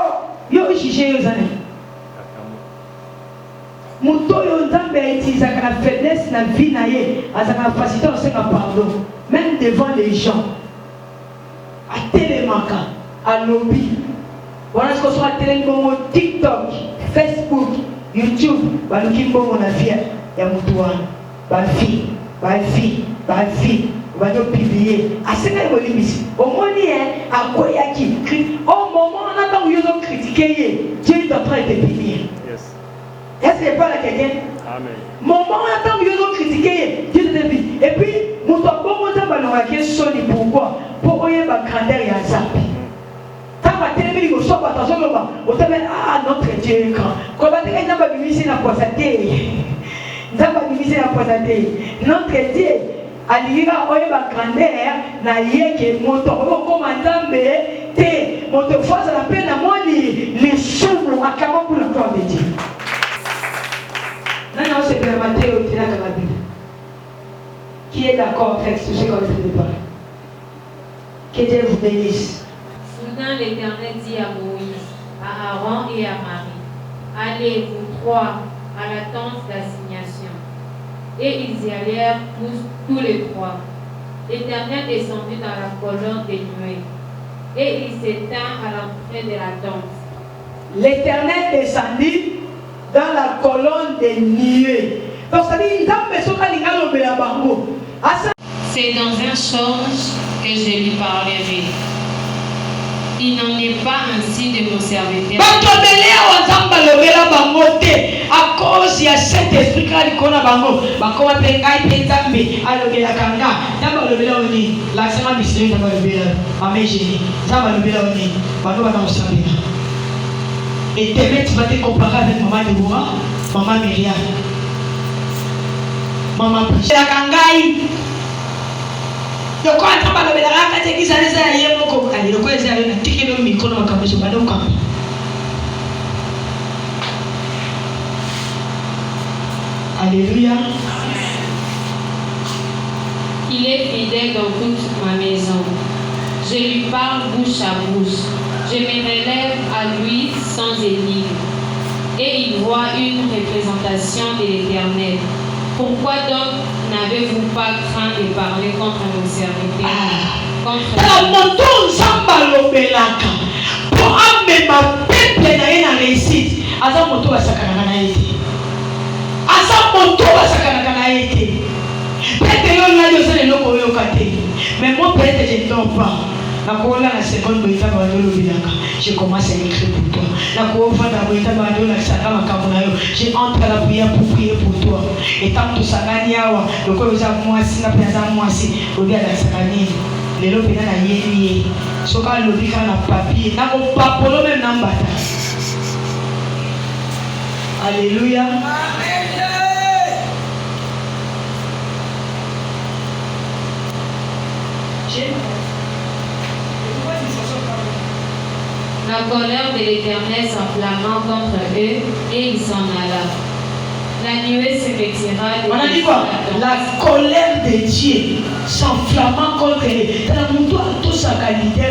yo jije yo zane. Muto yo nzambe aitiza kana faiblesse na vie na ye azaka facilité on senga pardon même devant les gens. A télémaka à lobby. Voilà ce qu'on soit télémon TikTok, Facebook, YouTube, baluki mbongo na vie ya mutu wana. Ba vie, va nous publier. À ce moment-là, au moins, au moment où ils ont critiqué, Dieu est en train de te bénir. Est-ce qu'il n'y a pas là quelqu'un? Amen. Moment où ils ont critiqué, Dieu te bénit. Et puis, nous avons beaucoup de questions. Pourquoi? Pour eux, ma grandeur est en zap. Quand on a télé, on sort attention, on te met ah notre Dieu est grand. Quand on a télé, on va diviser la poissaté. On va diviser la poissaté. Notre Dieu. Alira oye ba grandeur na yeke moto comme nzambe te moto faza la peine à moi les souffles akama pour la gloire de Dieu. Non c'est bien Matthieu au tira la Bible. Qui est d'accord avec ce que je vais parler? Que Dieu vous bénisse. Soudain l'Éternel dit à Moïse, à Aaron et à Marie, allez vous trois à la tente d'assignation. Et ils y allèrent tous les trois. L'Éternel descendit dans la colonne des nuées, et il s'éteint à l'entrée de la tente. L'Éternel descendit dans la colonne des nuées. Donc ça dit, c'est dans un songe que je lui parlerai. Il n'en est pas ainsi de mon serviteur. À cause il y a cet esprit qui a dit qu'on a bango, bango a pris un pétambe, alors il y a kanga, d'abord le béla oni, l'accent a mis d'abord le béla, amé génie, d'abord le béla oni, bango va dans le sabina. Et demain tu vas te comparer avec maman Deborah, maman Myriam, maman Priscilla. La kangai. Le quoi tu vas le béla, quand tu dis ça les a yé mon coca, le quoi c'est avec un ticket de micro dans ma caméra sur bango camp. Alléluia. Il est fidèle dans toute ma maison. Je lui parle bouche à bouche. Je me relève à lui sans énigme. Et il voit une représentation de l'Éternel. Pourquoi donc n'avez-vous pas craint de parler contre mon serviteur? La montagne s'emballe belaka. Pour amener ma peuple na réussite. Asa moto va sakana na été. Asa moto va sakana na été. Peut-être que là je sais le loco yo kate. Mais moi peut-être je ne dors pas. La cola la seconde boita ba do bilaka. Je commence à écrire pour toi. La cola da boita ba do la saka makamuna yo. Je entre à la prière pour prier pour toi. Et tant tout sakani awa, le ko za mwasi na pesa mwasi, odia la sakani. Lelo pena na yeye. Soka lobika na papier. Na ko papolo même na mbata. Alléluia. Amen. La colère de l'Éternel s'enflamma contre eux et il s'en alla. La nuée se retira. On a dit quoi? La colère de Dieu s'enflamma contre eux. Dans la montagne, à tout sa qualité,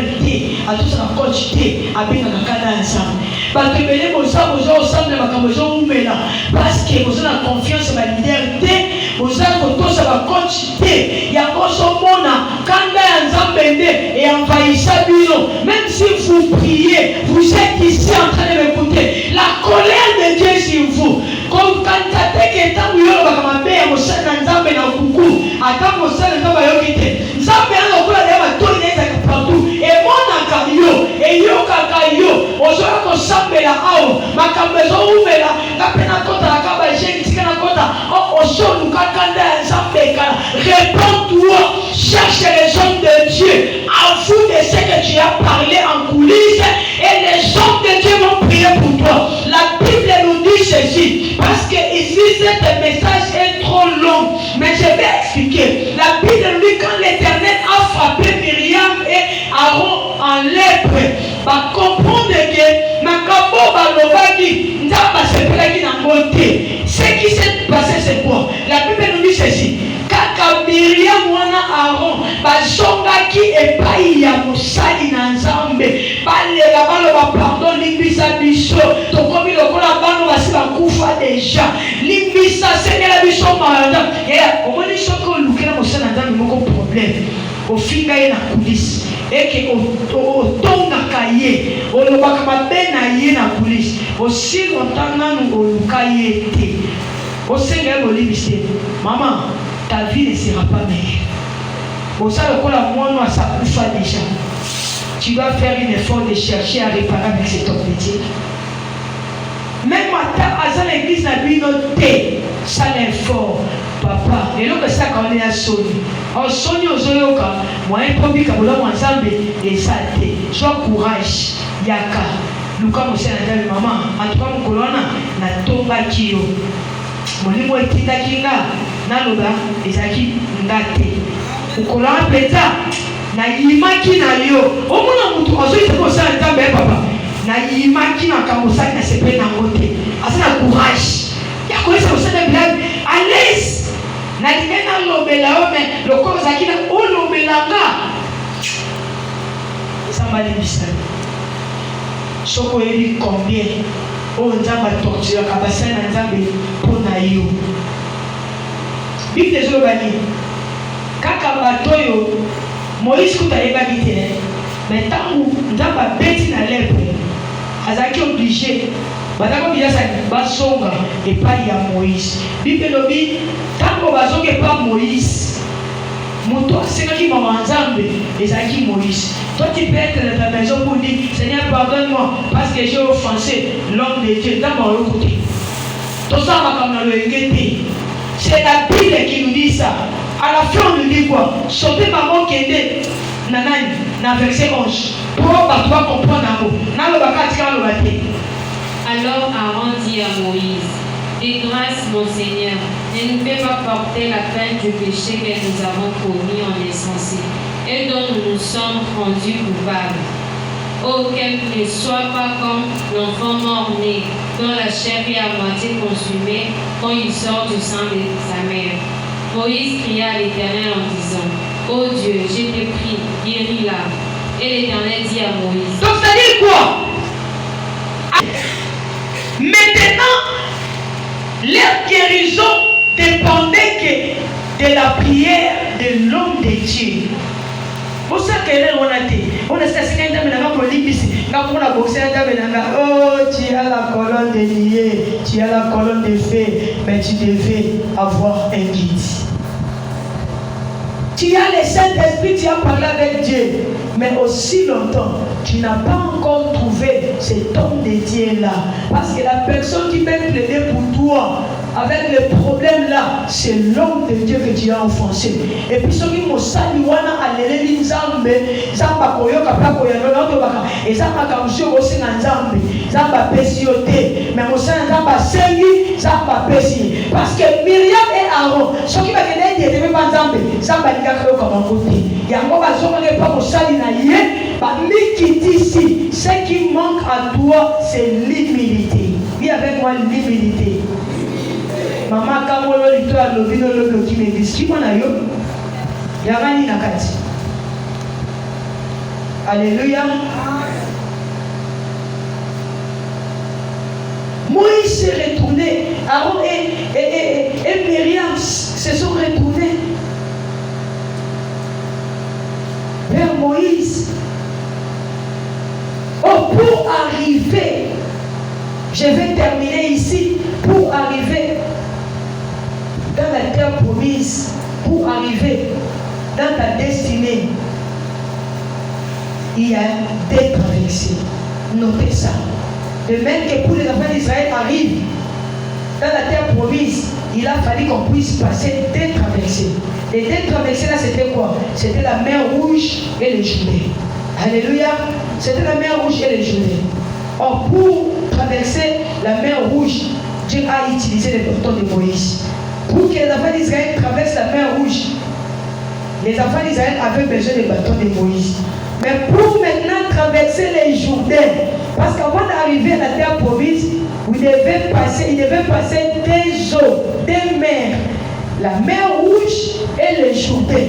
à tout sa quantité, à bien dans la cadence ensemble. Parce que vous avez ensemble, parce que vous avez confiance en la liberté, vous avez tous la quantité. Il y a encore quand et envahissez Bilo. Même si vous priez, vous êtes ici en train de m'écouter. La colère de Dieu sur vous. Comme quand tu as été temps où il y a un peu de Nzambe na kuku, attends mon seul Nzambe yokite. Nzambe na kula dema to inaweza partout. Et mon akayo, et yo kakayo, ozoa ko sambela ao, makambezo umela, kapena kota la kaba jeni tikana kota. O osonu kakanda Nzambe kala. Réponds-toi, cherche les hommes de Dieu. Avoue de ce que tu as parlé en coulisses et les hommes de Dieu vont prier pour toi. La Bible nous dit ceci, parce que ici cet message est trop long, mais je vais expliquer. La Bible nous dit quand l'Éternel a frappé Myriam et Aaron en lèpre, va comprendre que Makabo Balobaki n'a pas se plaqué dans le côté. Ce qui s'est passé c'est quoi? La Bible nous dit ceci. Kaka Myriam wana Aaron bazongaki epai ya mosali na Nzambe balela baloba pardon limbisa biso tokomi lokola bano basi bakufa deja limbisa sengela biso manda ya omoni soko lukela mosala na Nzambe moko problème ofinga ye na kulisi eke otongaka ye olobaka mabe na ye na kulisi osi longtemps nanu oluka ye te osenga ye bolimbisa mama. Ta vie ne sera pas meilleure. Pour ça, le la moine à sa couche déjà. Tu dois faire un effort de chercher à réparer avec cet homme de Dieu. Même à l'église, n'a pas noté ça l'effort. Papa, et là que ça quand on est à Sony. En Sony aux Oyoka, moi un premier Kabola ensemble et ça te. Sois courage, Yaka. Nous comme on s'est dit maman, en tout cas mon colonna n'a tomba kio. Mon niveau est kinga. Naloba ezaki ngate ukola peta na yimaki na yo omuna mutu ozoite ko sa Nzambe papa na yimaki na kamosaki na sepe na ngote asana courage ya ko esa osana blague à l'aise na dina lobela ome lokolo zaki na olobelanga sambali bisa soko yeli combien o Nzambe torture ka basana Nzambe pona yo. Bible des Obani, kaka batoyo, Moïse kuta yeba bite, mais tant où Nzamba beti na lèpre, azaki obligé, batako bija sa basonga et pas ya Moïse. Bible lobi, tant qu'on bazonga pas Moïse, Moto c'est qui m'a ensemble et ça qui Moïse. Toi tu peux être dans ta maison pour dire Seigneur pardonne-moi parce que j'ai offensé l'homme de Dieu dans mon côté. Tout ça va comme dans le guetter. C'est la Bible qui nous dit ça. À la fin on nous dit quoi? Sauter maman qui était nanani dans verset 11. Pour pouvoir comprendre un mot. Alors Aaron dit à Moïse, de grâce mon Seigneur, ne nous fais pas porter la peine du péché que nous avons commis en insensé et dont nous nous sommes rendus coupables. Oh, qu'elle ne soit pas comme l'enfant mort-né, dont la chair est à moitié consumée quand il sort du sein de sa mère. Moïse cria à l'Éternel en disant, oh Dieu, je t'ai prie, guéris-la. Et l'Éternel dit à Moïse. Donc ça dit quoi? Maintenant, leur guérison dépendait que de la prière de l'homme de Dieu. Pour ça que on a dit, on a dit, oh, tu as la colonne de lier, tu as la colonne de feu, mais tu devais avoir un guide. Tu as le Saint-Esprit, tu as parlé avec Dieu, mais aussi longtemps, tu n'as pas encore trouvé cet homme de Dieu-là. Parce que la personne qui peut plaider pour toi, avec le problème là, c'est l'homme de Dieu que tu as offensé. Et puis, ceux qui m'ont salué, ils ont allé Nzambe, Zamba Koyoka, Pakoyano, et Zamba Kamsio, aussi Nzambe, Zamba Pessioté, mais mon sang Zamba Sengi, Zamba Pessi. Parce que Myriam et Aaron, ceux qui m'ont dit, ils ne pas Nzambe, Zamba Nikako comme un côté. Il y a un moment où ils pas mon salut naïe, parmi qui dit ici, ce qui manque à toi, c'est l'humilité. Dis avec moi l'humilité. Maman, quand on a dit le qui me dit, qui m'en a eu? Il y a rien à dire. Alléluia. Moïse s'est retourné. Aaron et Myriam se sont retournés vers Moïse. Oh, pour arriver, je vais terminer ici, pour arriver dans la terre promise, pour arriver dans ta destinée, il y a des traversées. Notez ça. De même que pour les enfants d'Israël arrivent dans la terre promise, il a fallu qu'on puisse passer des traversées. Les deux traversées là, c'était quoi? C'était la mer Rouge et le Jourdain. Alléluia. C'était la mer Rouge et le Jourdain. Or, pour traverser la mer Rouge, Dieu a utilisé les bâtons de Moïse. Pour que les enfants d'Israël traversent la mer Rouge, les enfants d'Israël avaient besoin des bâtons de Moïse. Mais pour maintenant traverser les Jourdains, parce qu'avant d'arriver à la terre promise, il devait passer des eaux, des mers, la mer Rouge et le Jourdain.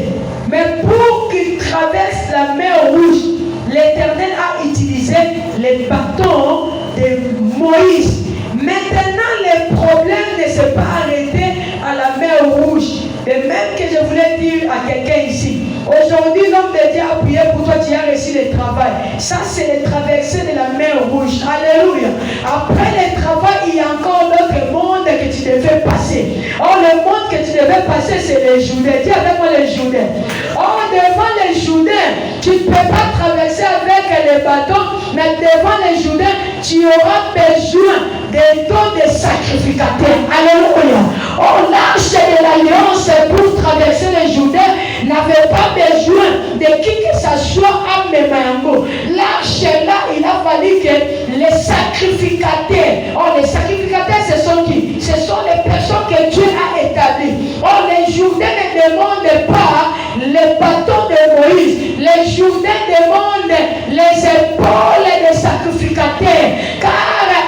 Mais pour qu'ils traversent la mer Rouge, l'Éternel a utilisé les bâtons de Moïse. Maintenant, le problème ne s'est pas arrêté à la mer Rouge. Et même que je voulais dire à quelqu'un ici, aujourd'hui, l'homme de Dieu a prié pour toi, tu as reçu le travail. Ça, c'est le traversée de la mer Rouge. Alléluia. Après le travail, il y a encore d'autres mondes que tu devais passer. Or, le monde que tu devais passer, c'est les Jourdains. Dis avec moi les Jourdains. Or, devant les Jourdains, tu ne peux pas traverser avec les bâtons, mais devant les Jourdains, tu auras besoin des dons des sacrificateurs. Alléluia. Or, l'arche de l'alliance pour traverser les Jourdains n'avait pas besoin de qui que ce soit à Memango. L'arche là, il a fallu que les sacrificateurs, or les sacrificateurs, ce sont qui? Ce sont les personnes que Dieu a établies. Or, les Jourdains ne demandent pas les bâtons de Moïse. Les Jourdains demandent les épaules des sacrificateurs. Car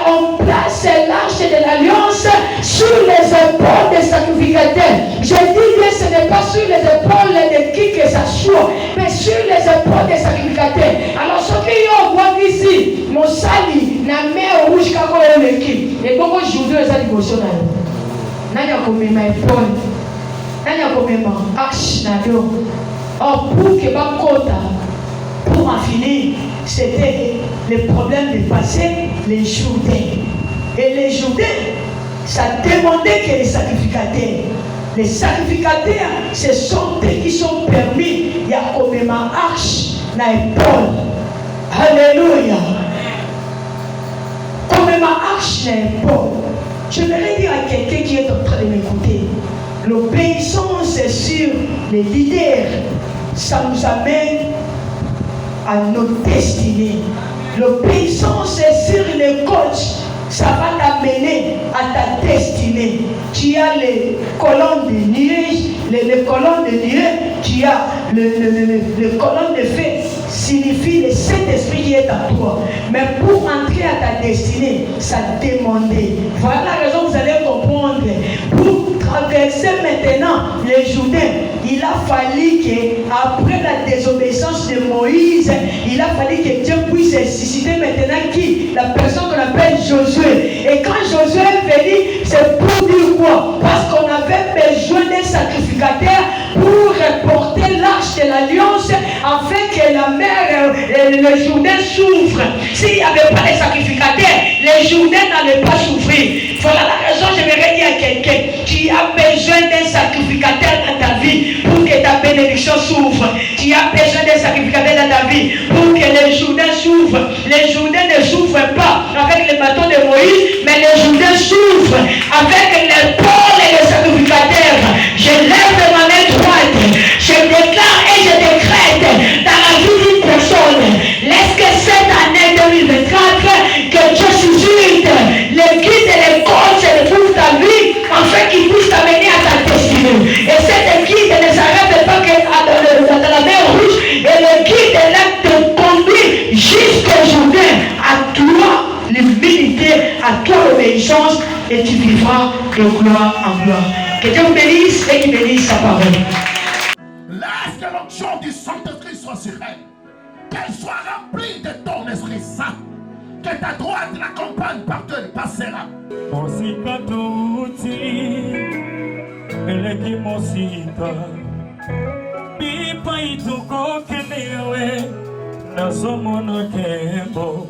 on place l'arche de l'alliance sur les épaules des sacrificateurs. Je dis que ce n'est pas sur les épaules de qui que ce soit, mais sur les épaules des sacrificateurs. Alors, ce qui est voit ici, mon sali, la mer rouge, quand on est l'équipe, et beaucoup de Jourdains, ça dit que nani akomema ma épaule, nani akomema axe na yo. Or, pour que bakota, pour en finir, c'était le problème de passer les Jourdains. Et les Jourdains, ça demandait que les sacrificateurs, Les sacrificateurs, ce sont eux qui sont permis. Il y a comme ma arche na épaule. Alléluia. Comme ma arche na épaule. Je voudrais dire à quelqu'un qui est en train de m'écouter, l'obéissance sur les leaders, ça nous amène à notre destinée. L'obéissance sur les coachs, ça va t'amener à ta destinée. Tu as les colonnes de nuages, les colonnes de nuages, tu as les colonnes de feu, signifie le Saint-Esprit qui est en toi. Mais pour entrer à ta destinée, ça demandait. Voilà la raison que vous allez comprendre. Pour traverser maintenant les Jourdains, il a fallu que, après la désobéissance de Moïse, il a fallu que Dieu puisse susciter maintenant qui? La personne qu'on appelle Josué. Et quand Josué est venu, c'est pour dire quoi? Parce qu'on avait besoin d'un sacrificateur pour reporter l'arche de l'alliance afin que la mer, le Jourdain souffre. S'il n'y avait pas de sacrificateur, les Jourdains n'allaient pas souffrir. Voilà la raison, je vais dire à quelqu'un qui a besoin d'un sacrificateur dans ta vie pour que ta bénédiction souffre. Tu as besoin d'un sacrificateur dans ta vie pour que les Jourdains souffrent. Les Jourdains ne souffrent pas avec les bâtons de Moïse, mais les Jourdains souffrent avec les pôles et les sacrificateurs. Je lève ma main droite, je déclare et je décrète dans la vie d'une personne. Laisse que cette année 2024, que Dieu suscite les guides et les coachs pour ta vie, afin qu'ils puissent t'amener à ta destinée. Et cette guide ne s'arrête pas que dans la mer rouge, et le guide est là te conduit jusqu'aujourd'hui. À toi l'humilité, à toi l'obéissance, et tu vivras de gloire en gloire. Que Dieu vous bénisse et qu'il bénisse sa parole. Laisse que l'onction du Saint-Esprit soit sur elle. Qu'elle soit remplie de ton Esprit Saint. Que ta droite l'accompagne partout, elle passera. Mosika tuti, eleki mosika, pipa ituko kenewe, nasomono kembo.